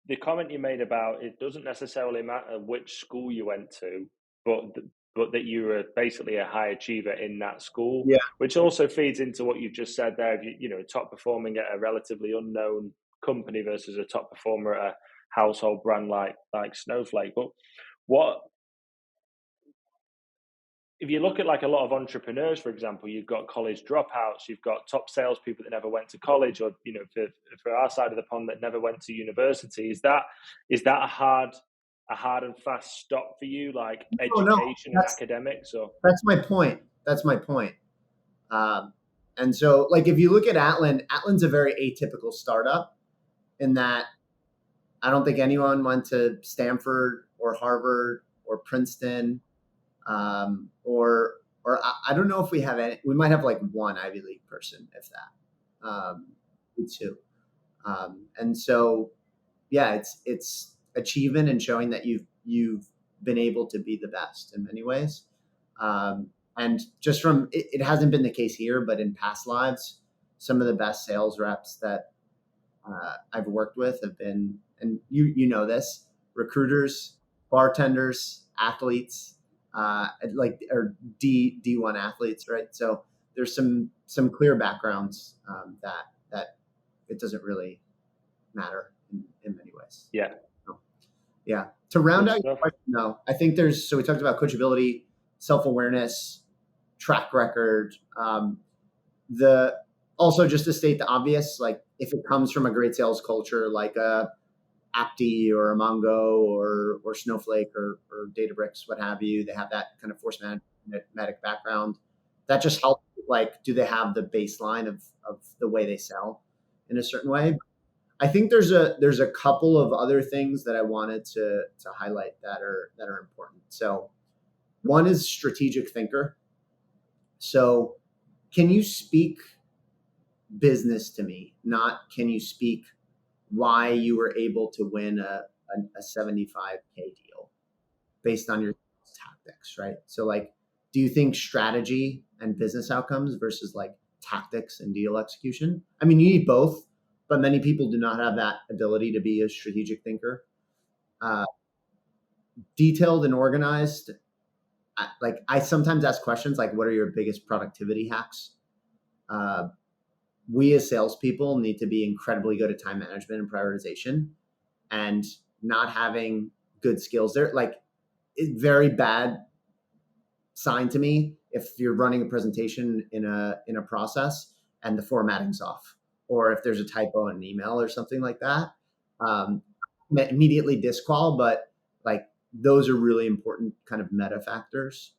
the comment you made about it doesn't necessarily matter which school you went to, but that you were basically a high achiever in that school, Yeah. which also feeds into what you've just said there. Top performing at a relatively unknown company versus a top performer at a household brand like Snowflake. But what if you look at like a lot of entrepreneurs, for example, you've got college dropouts, you've got top salespeople that never went to college, or for our side of the pond that never went to university. Is that a hard and fast stop for you, like education and academics? Or that's my point. And so, like, if you look at Atlan's a very atypical startup in that I don't think anyone went to Stanford or Harvard or Princeton, or I don't know if we have any. We might have like one Ivy League person, if that, two. And so, yeah, it's achievement and showing that you've been able to be the best in many ways. And just from it hasn't been the case here, but in past lives, some of the best sales reps that I've worked with have been, and you know this, recruiters, bartenders, athletes, or D1 athletes, right? So there's some clear backgrounds that it doesn't really matter in many ways. Yeah. So, yeah. To round out your question, though, I think so we talked about coachability, self-awareness, track record. Also just to state the obvious, like if it comes from a great sales culture, like a Apti or a Mongo or Snowflake or Databricks, what have you, they have that kind of force medic background. That just helps. Like, do they have the baseline of the way they sell in a certain way? I think there's a couple of other things that I wanted to highlight that are important. So one is strategic thinker. So can you speak business to me? Not can you speak why you were able to win a 75K deal based on your tactics, right? So like, do you think strategy and business outcomes versus like tactics and deal execution? I mean, you need both, but many people do not have that ability to be a strategic thinker. Detailed and organized. I sometimes ask questions like, what are your biggest productivity hacks? we as salespeople need to be incredibly good at time management and prioritization, and not having good skills there, like, it's very bad sign to me if you're running a presentation in a process and the formatting's off, or if there's a typo in an email or something like that. Um, Immediately disqual, but like, those are really important kind of meta factors.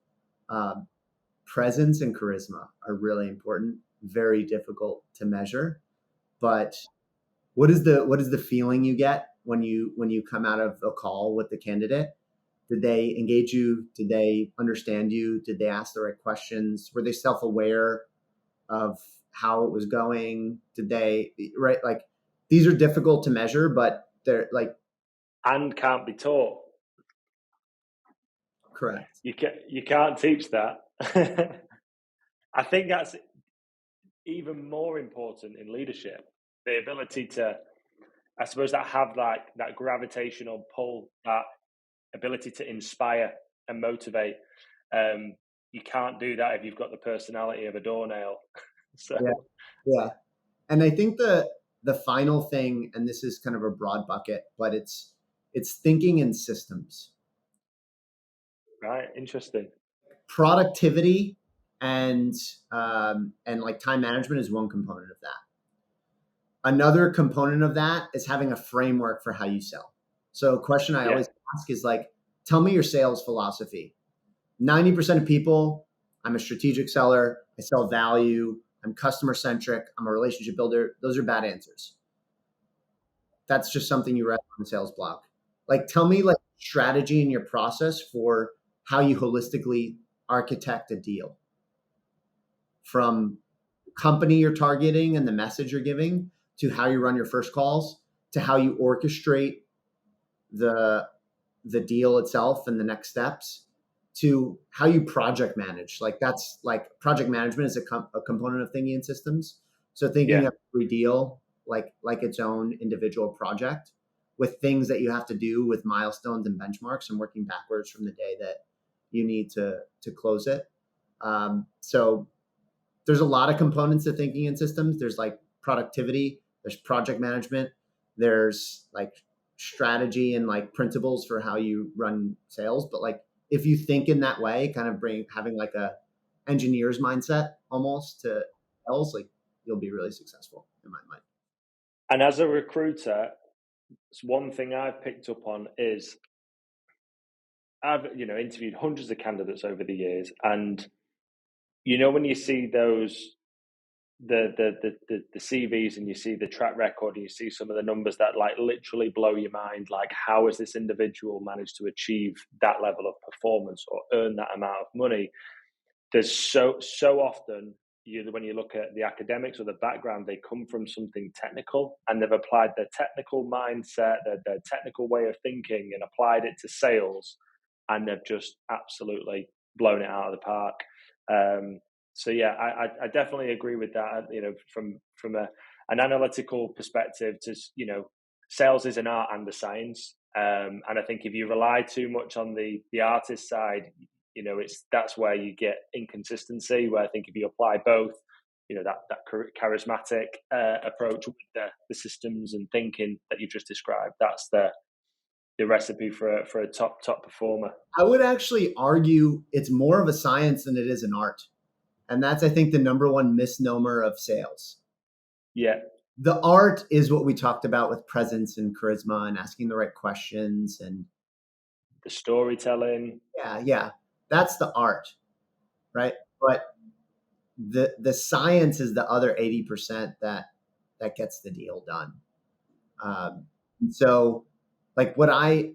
Um, Presence and charisma are really important, very difficult to measure. But what is the feeling you get when you come out of a call with the candidate? Did they engage you? Did they understand you? Did they ask the right questions? Were they self-aware of how it was going? Did they, right? Like, these are difficult to measure, but they're like, And can't be taught. correct. You can't teach that. I think that's even more important in leadership. The ability to, I suppose, that have that gravitational pull, that ability to inspire and motivate. You can't do that if you've got the personality of a doornail. So Yeah. Yeah. And I think the final thing, and this is kind of a broad bucket, but it's thinking in systems. right, interesting. Productivity and like time management is one component of that. Another component of that is having a framework for how you sell. So a question I Yeah, always ask is like, tell me your sales philosophy. 90% of people, I'm a strategic seller, I sell value, I'm customer centric, I'm a relationship builder. Those are bad answers. That's just something you read on the sales blog. Like, tell me like strategy in your process for how you holistically architect a deal, from company you're targeting and the message you're giving, to how you run your first calls, to how you orchestrate the the deal itself and the next steps, to how you project manage. Like, that's like, project management is a component of thinking in systems. So thinking yeah. of every deal like its own individual project, with things that you have to do with milestones and benchmarks, and working backwards from the day that you need to close it. So there's a lot of components to thinking in systems. There's like productivity, there's project management, there's like strategy and like principles for how you run sales. But like, if you think in that way, kind of having like a engineer's mindset almost to sales, like, you'll be really successful in my mind. And as a recruiter, one thing I've picked up on is I've interviewed hundreds of candidates over the years, and when you see those the CVs, and you see the track record, and you see some of the numbers that like literally blow your mind, like, how has this individual managed to achieve that level of performance or earn that amount of money? There's so often, when you look at the academics or the background, they come from something technical, and they've applied their technical mindset, their technical way of thinking, and applied it to sales, and they've just absolutely blown it out of the park. So yeah, I definitely agree with that. From an analytical perspective, sales is an art and a science. And I think if you rely too much on the artist side, that's where you get inconsistency. Where I think if you apply both, that charismatic approach with the systems and thinking that you just described, that's the recipe for a top performer. I would actually argue it's more of a science than it is an art. And that's, I think, the number one misnomer of sales. Yeah, The art is what we talked about with presence and charisma and asking the right questions, and the storytelling. yeah, that's the art, right? But the science is the other 80% that gets the deal done. So like, what I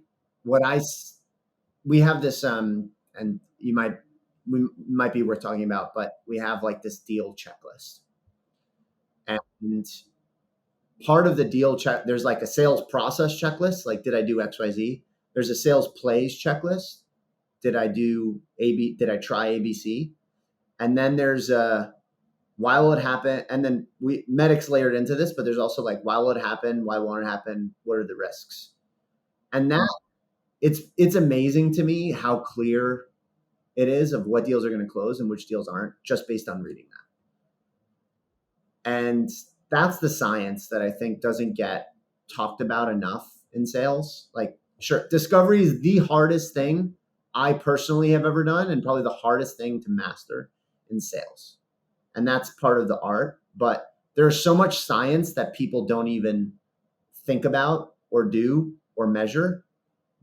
we have this, and we might be worth talking about, but we have like this deal checklist. And part of the deal check, there's like a sales process checklist, like, did I do XYZ? There's a sales plays checklist. Did I try ABC? And then there's a, why will it happen? And then medics layered into this, but there's also like, why will it happen? Why won't it happen? What are the risks? And that, it's amazing to me how clear it is of what deals are going to close and which deals aren't, just based on reading that. And that's the science that I think doesn't get talked about enough in sales. Like, sure, discovery is the hardest thing I personally have ever done, and probably the hardest thing to master in sales. And that's part of the art. But there's so much science that people don't even think about or do or measure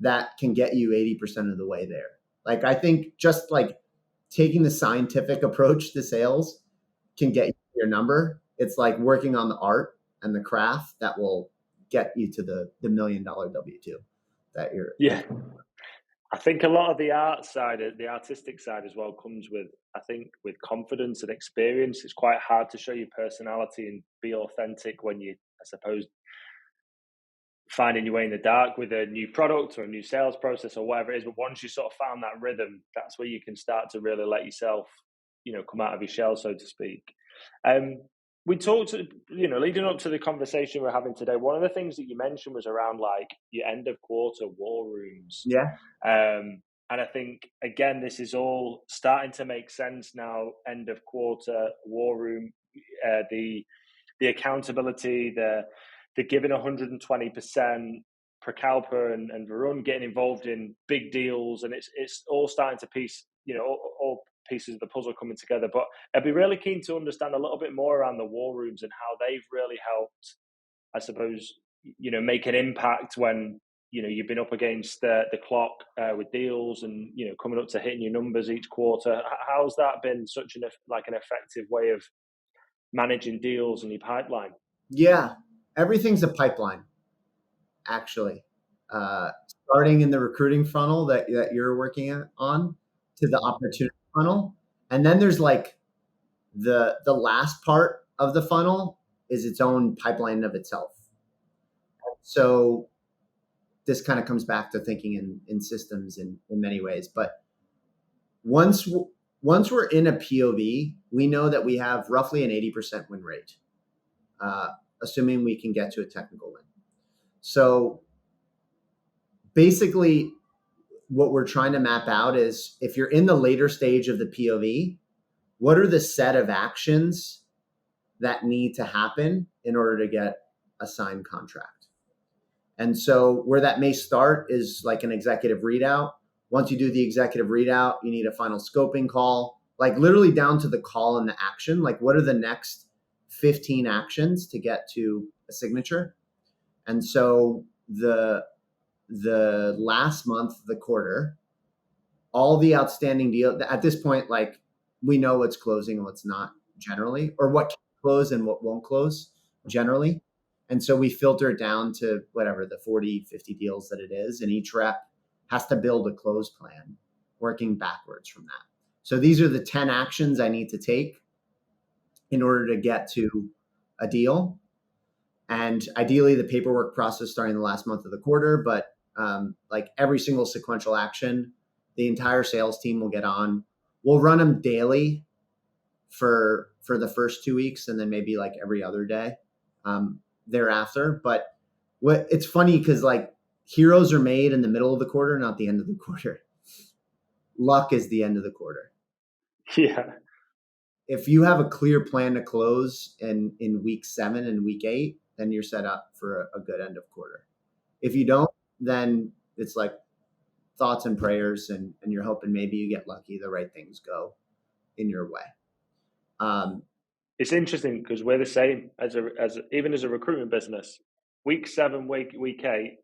that can get you 80% of the way there. Like, I think just like taking the scientific approach to sales can get you your number. It's like working on the art and the craft that will get you to the $1 million W-2 that you're. Yeah. I think a lot of the art side, the artistic side as well, comes with, I think, with confidence and experience. It's quite hard to show your personality and be authentic when you, I suppose, finding your way in the dark with a new product or a new sales process or whatever it is. But once you sort of found that rhythm, that's where you can start to really let yourself, come out of your shell, so to speak. We talked, leading up to the conversation we're having today, one of the things that you mentioned was around like your end of quarter war rooms. Yeah. And I think, again, this is all starting to make sense now. End of quarter war room, the accountability, the giving 120% per Calper and Varun getting involved in big deals, and it's all starting to piece, all pieces of the puzzle coming together. But I'd be really keen to understand a little bit more around the war rooms and how they've really helped, I suppose, make an impact when you've been up against the clock with deals and coming up to hitting your numbers each quarter. How's that been such an effective way of managing deals in your pipeline? Yeah, everything's a pipeline, actually. Starting in the recruiting funnel that you're working on to the opportunity funnel. And then there's like the last part of the funnel is its own pipeline of itself. So this kind of comes back to thinking in systems in many ways. But once we're in a POV, we know that we have roughly an 80% win rate, assuming we can get to a technical win. So basically, what we're trying to map out is if you're in the later stage of the POV, what are the set of actions that need to happen in order to get a signed contract? And so where that may start is like an executive readout. Once you do the executive readout, you need a final scoping call, like literally down to the call and the action. Like, what are the next 15 actions to get to a signature? And so the last month, the quarter, all the outstanding deal at this point, like we know what's closing and what's not generally, or what can close and what won't close generally. And so we filter it down to whatever the 40, 50 deals that it is. And each rep has to build a close plan working backwards from that. So these are the 10 actions I need to take in order to get to a deal. And ideally the paperwork process starting the last month of the quarter, but like every single sequential action, the entire sales team will get on. We'll run them daily for the first 2 weeks, and then maybe like every other day thereafter. But it's funny because like heroes are made in the middle of the quarter, not the end of the quarter. Luck is the end of the quarter. Yeah. If you have a clear plan to close in week 7 and week 8, then you're set up for a good end of quarter. If you don't, then it's like thoughts and prayers, and you're hoping maybe you get lucky, the right things go in your way. It's interesting because we're the same as even as a recruitment business. Week 7, week 8,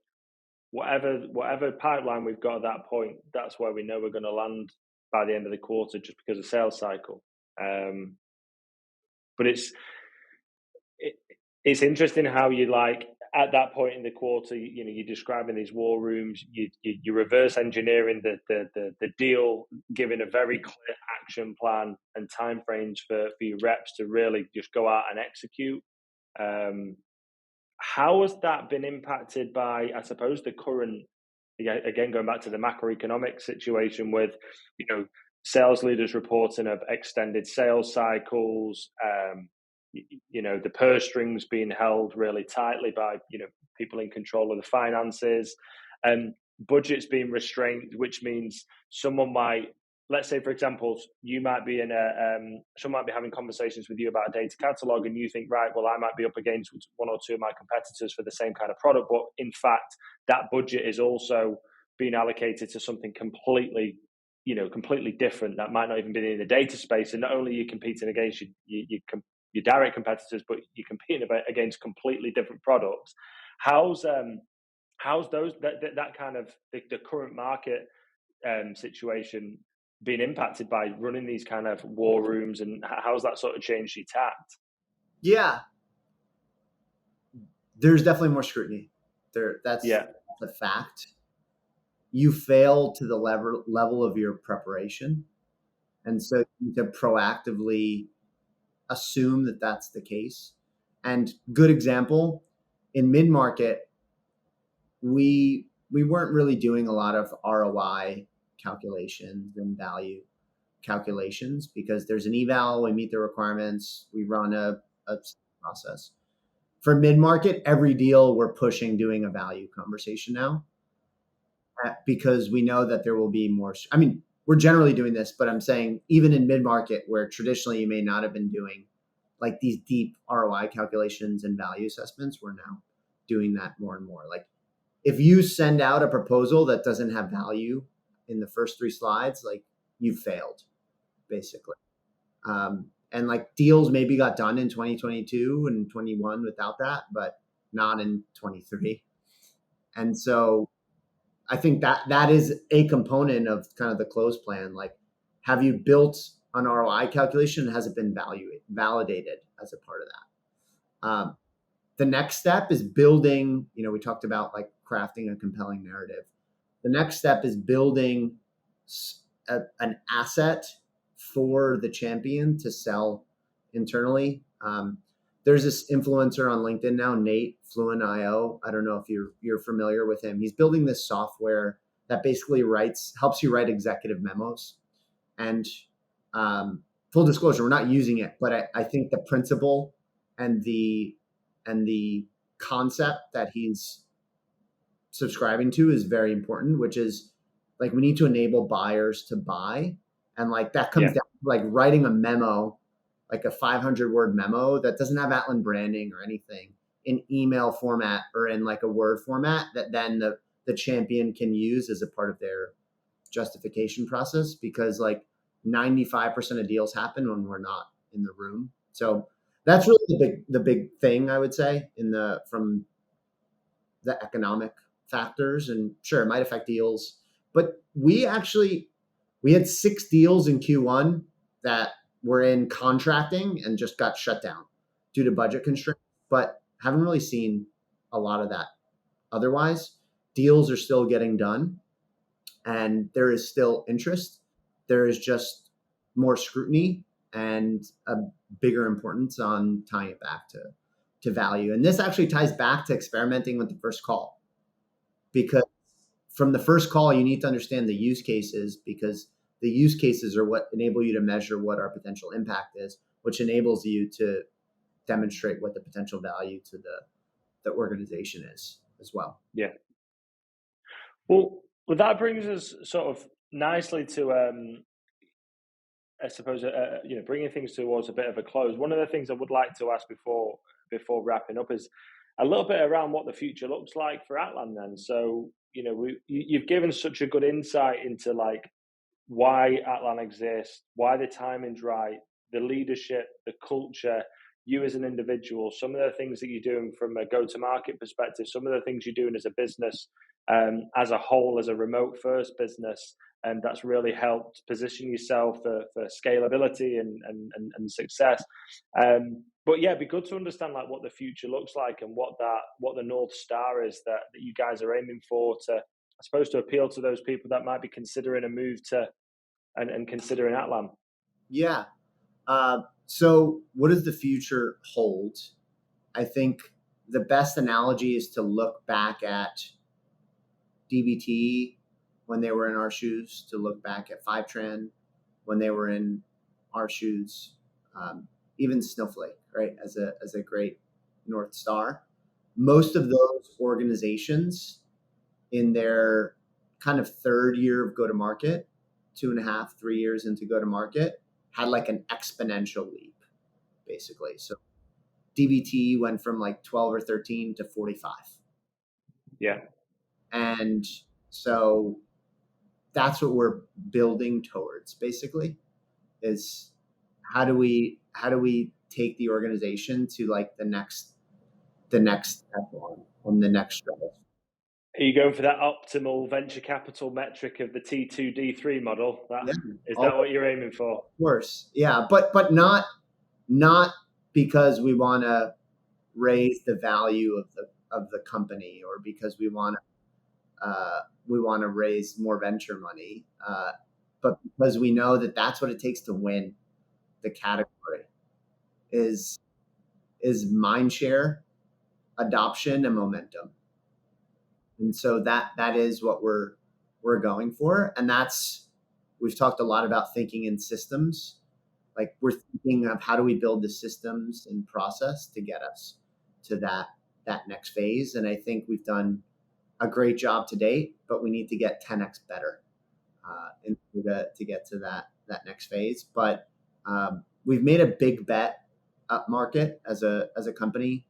whatever pipeline we've got at that point, that's where we know we're going to land by the end of the quarter, just because of sales cycle. But it's interesting how you like at that point in the quarter, you're describing these war rooms, you reverse engineering the deal, giving a very clear action plan and timeframes for your reps to really just go out and execute. How has that been impacted by, I suppose, the current, again, going back to the macroeconomic situation with, sales leaders reporting of extended sales cycles, the purse strings being held really tightly by, people in control of the finances, and budgets being restrained, which means someone might let's say, for example, you might be someone might be having conversations with you about a data catalog, and you think, right, well, I might be up against one or two of my competitors for the same kind of product, but in fact, that budget is also being allocated to something completely different that might not even be in the data space. And not only are you competing against your direct competitors, but you're competing against completely different products. How's those that kind of the current market situation being impacted by running these kind of war rooms, and how's that sort of changed your tact? Yeah, there's definitely more scrutiny. That's a fact. You fail to the level of your preparation, and so you need to proactively assume that that's the case. And good example, in mid-market, we weren't really doing a lot of ROI calculations and value calculations because there's an eval, we meet the requirements, we run a process. For mid-market, every deal we're pushing doing a value conversation now because we know that there will be more. I mean, we're generally doing this, but I'm saying even in mid-market where traditionally you may not have been doing like these deep ROI calculations and value assessments, we're now doing that more and more. Like if you send out a proposal that doesn't have value in the first 3 slides, like you failed basically. And like deals maybe got done in 2022 and 21 without that, but not in 23. And so I think that is a component of kind of the close plan. Like, have you built an ROI calculation? Has it been validated as a part of that? The next step is building, we talked about like crafting a compelling narrative. The next step is building an asset for the champion to sell internally. There's this influencer on LinkedIn now, Nate Fluent.io. I don't know if you're familiar with him. He's building this software that basically helps you write executive memos. And full disclosure, we're not using it, but I think the principle and the concept that he's subscribing to is very important, which is like we need to enable buyers to buy. And like that comes down to like writing a memo, like a 500-word memo that doesn't have Atlan branding or anything, in email format or in like a Word format that then the champion can use as a part of their justification process, because like 95% of deals happen when we're not in the room. So that's really the big thing, I would say, from the economic factors. And sure, it might affect deals, but we had 6 deals in Q1 that were in contracting and just got shut down due to budget constraints, but haven't really seen a lot of that. Otherwise, deals are still getting done and there is still interest. There is just more scrutiny and a bigger importance on tying it back to value. And this actually ties back to experimenting with the first call, because from the first call, you need to understand the use cases, because the use cases are what enable you to measure what our potential impact is, which enables you to demonstrate what the potential value to the organization is as well. Yeah. Well, that brings us sort of nicely to, I suppose, bringing things towards a bit of a close. One of the things I would like to ask before wrapping up is a little bit around what the future looks like for Atlan then. So, you've given such a good insight into like why Atlan exists, why the timing's right, the leadership, the culture, you as an individual, some of the things that you're doing from a go-to-market perspective, some of the things you're doing as a business as a whole, as a remote-first business, and that's really helped position yourself for scalability and success. But yeah, it'd be good to understand like what the future looks like and what the North Star is that you guys are aiming for to, I suppose, to appeal to those people that might be considering a move to and considering Atlan. Yeah. So what does the future hold? I think the best analogy is to look back at DBT when they were in our shoes, to look back at Fivetran when they were in our shoes, even Snowflake, right, as a great North Star. Most of those organizations in their kind of third year of go-to-market 2.5, 3 years into go to market had like an exponential leap, basically. So DBT went from like 12 or 13 to 45. Yeah. And so that's what we're building towards, basically, is how do we take the organization to like the next echelon and the next struggle. Are you going for that optimal venture capital metric of the T2D3 model? Is that what you're aiming for? Of course, yeah, but not because we want to raise the value of the company, or because we want to raise more venture money, but because we know that that's what it takes to win the category is mind share, adoption, and momentum. And so that is what we're going for. And we've talked a lot about thinking in systems. Like, we're thinking of how do we build the systems and process to get us to that next phase. And I think we've done a great job to date, but we need to get 10x better in order to get to that next phase. But we've made a big bet up market as a company.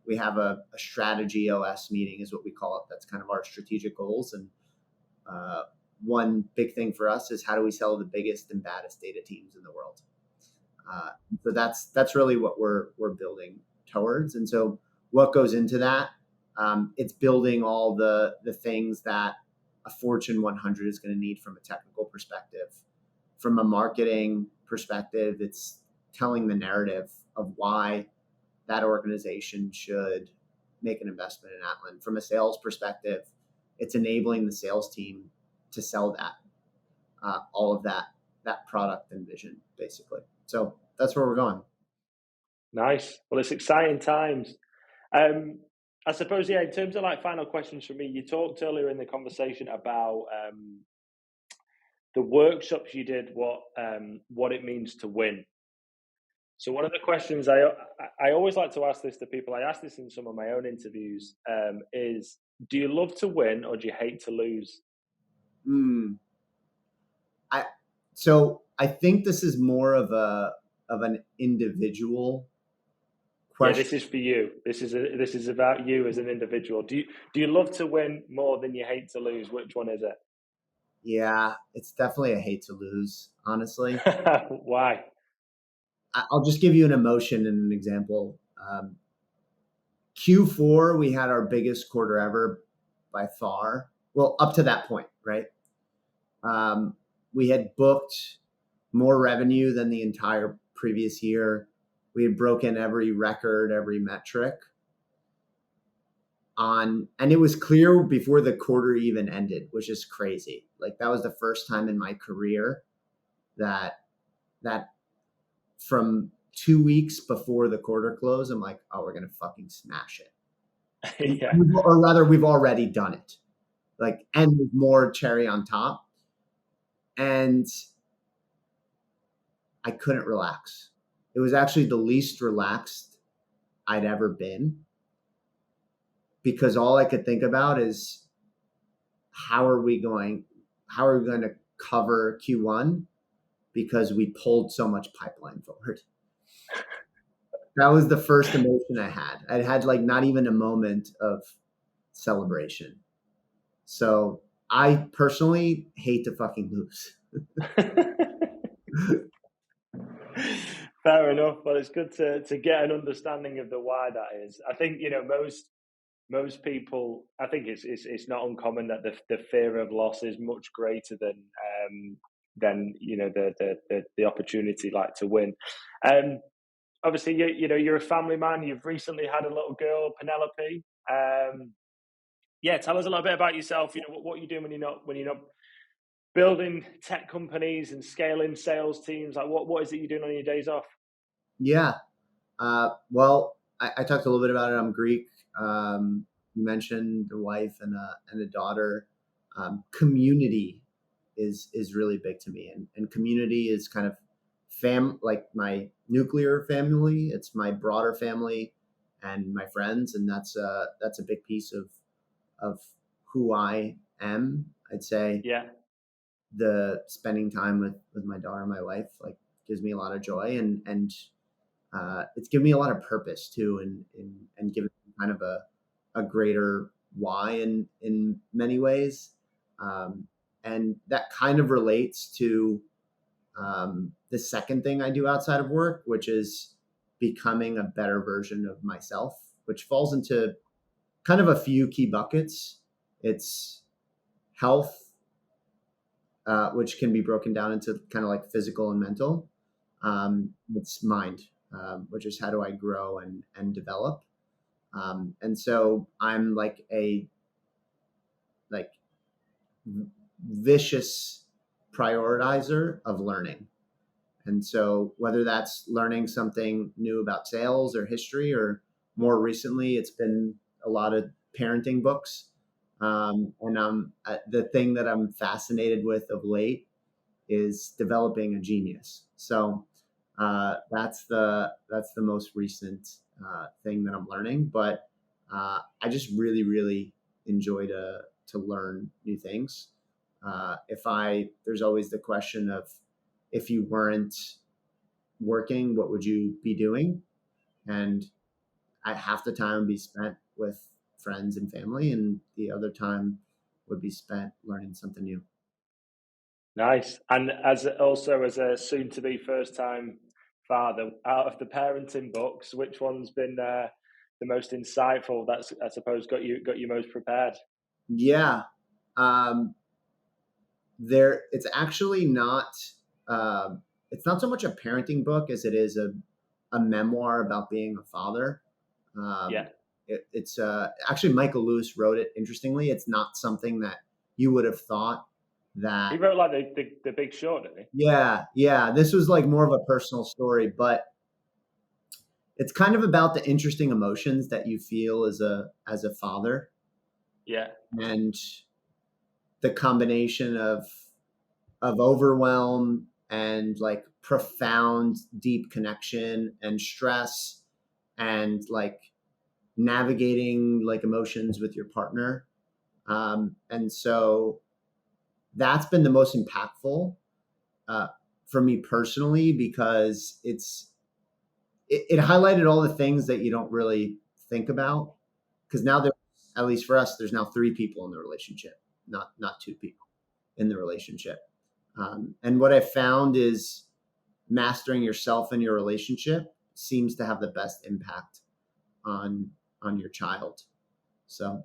We have a strategy OS meeting, is what we call it. That's kind of our strategic goals. And one big thing for us is how do we sell the biggest and baddest data teams in the world. So that's really what we're building towards. And so what goes into that? It's building all the things that a Fortune 100 is going to need from a technical perspective. From a marketing perspective, it's telling the narrative of why that organization should make an investment in Atlan. From a sales perspective, it's enabling the sales team to sell all of that product and vision, basically. So that's where we're going. Nice. Well, it's exciting times. I suppose, in terms of like final questions for me, you talked earlier in the conversation about the workshops you did, what it means to win. So one of the questions I always like to ask this to people, I asked this in some of my own interviews, is, do you love to win or do you hate to lose? So I think this is more of an individual question. Yeah, this is for you. This is about you as an individual. Do you love to win more than you hate to lose? Which one is it? Yeah, it's definitely a hate to lose, honestly. Why? I'll just give you an emotion and an example. Q4, we had our biggest quarter ever by far. Well, up to that point, right? We had booked more revenue than the entire previous year. We had broken every record, every metric. And it was clear before the quarter even ended, which is crazy. Like, that was the first time in my career that from 2 weeks before the quarter close, I'm like, oh, we're going to fucking smash it. Yeah. Or rather, we've already done it. Like, and with more cherry on top. And I couldn't relax. It was actually the least relaxed I'd ever been, because all I could think about is how are we going to cover Q1 because we pulled so much pipeline forward. That was the first emotion I had. I had like not even a moment of celebration. So I personally hate to fucking lose. Fair enough. Well, it's good to get an understanding of the why that is. I think, most people, I think it's not uncommon that the fear of loss is much greater than the opportunity like to win. Obviously, you're a family man. You've recently had a little girl, Penelope. Tell us a little bit about yourself. What you're doing when you're not building tech companies and scaling sales teams. Like, what is it you're doing on your days off? Yeah. Well, I talked a little bit about it. I'm Greek. You mentioned a wife and a daughter. Community is really big to me, and community is kind of like my nuclear family. It's my broader family and my friends, and that's a big piece of who I am. I'd say Yeah. the spending time with my daughter and my wife like gives me a lot of joy, and it's given me a lot of purpose too, and given me kind of a greater why in many ways. Um, and that kind of relates to the second thing I do outside of work, which is becoming a better version of myself, which falls into kind of a few key buckets. It's health, which can be broken down into kind of like physical and mental. It's mind, which is how do I grow and develop. And so I'm like a like vicious prioritizer of learning. And so whether that's learning something new about sales or history, or more recently, it's been a lot of parenting books. And the thing that I'm fascinated with of late is developing a genius. So that's the most recent thing that I'm learning. But I just really enjoy to learn new things. There's always the question of, if you weren't working, what would you be doing? And half the time would be spent with friends and family, and the other time would be spent learning something new. Nice. And as a soon-to-be first-time father, out of the parenting books, which one's been the most insightful? That's, I suppose, got you most prepared. Yeah, it's actually not. It's not so much a parenting book as it is a memoir about being a father. Yeah. It's actually Michael Lewis wrote it. Interestingly, it's not something that you would have thought that. He wrote like the Big Short, didn't he? Yeah. This was like more of a personal story, but it's kind of about the interesting emotions that you feel as a father. Yeah. And the combination of overwhelm and like profound deep connection and stress, and like navigating like emotions with your partner. And so that's been the most impactful for me personally, because it highlighted all the things that you don't really think about. Because now at least for us, there's now 3 people in the relationship, not 2 people in the relationship. And what I found is mastering yourself and your relationship seems to have the best impact on your child. So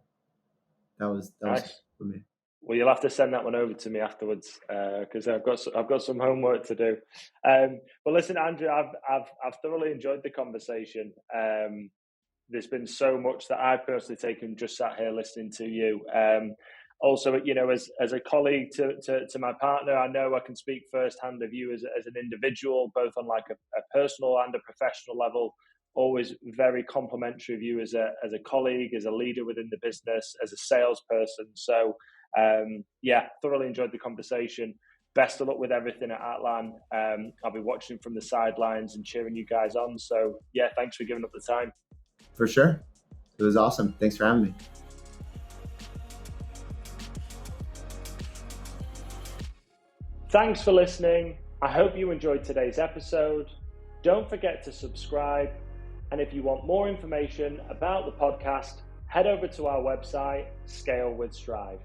that was Nice. for me. Well, you'll have to send that one over to me afterwards, because I've got some homework to do. But listen, Andrew, I've thoroughly enjoyed the conversation. There's been so much that I've personally taken just sat here listening to you. Also, as a colleague to my partner, I know I can speak firsthand of you as an individual, both on like a personal and a professional level. Always very complimentary of you as a colleague, as a leader within the business, as a salesperson. So thoroughly enjoyed the conversation. Best of luck with everything at Atlan. I'll be watching from the sidelines and cheering you guys on. So yeah, thanks for giving up the time. For sure. It was awesome. Thanks for having me. Thanks for listening. I hope you enjoyed today's episode. Don't forget to subscribe. And if you want more information about the podcast, head over to our website, Scale with Strive.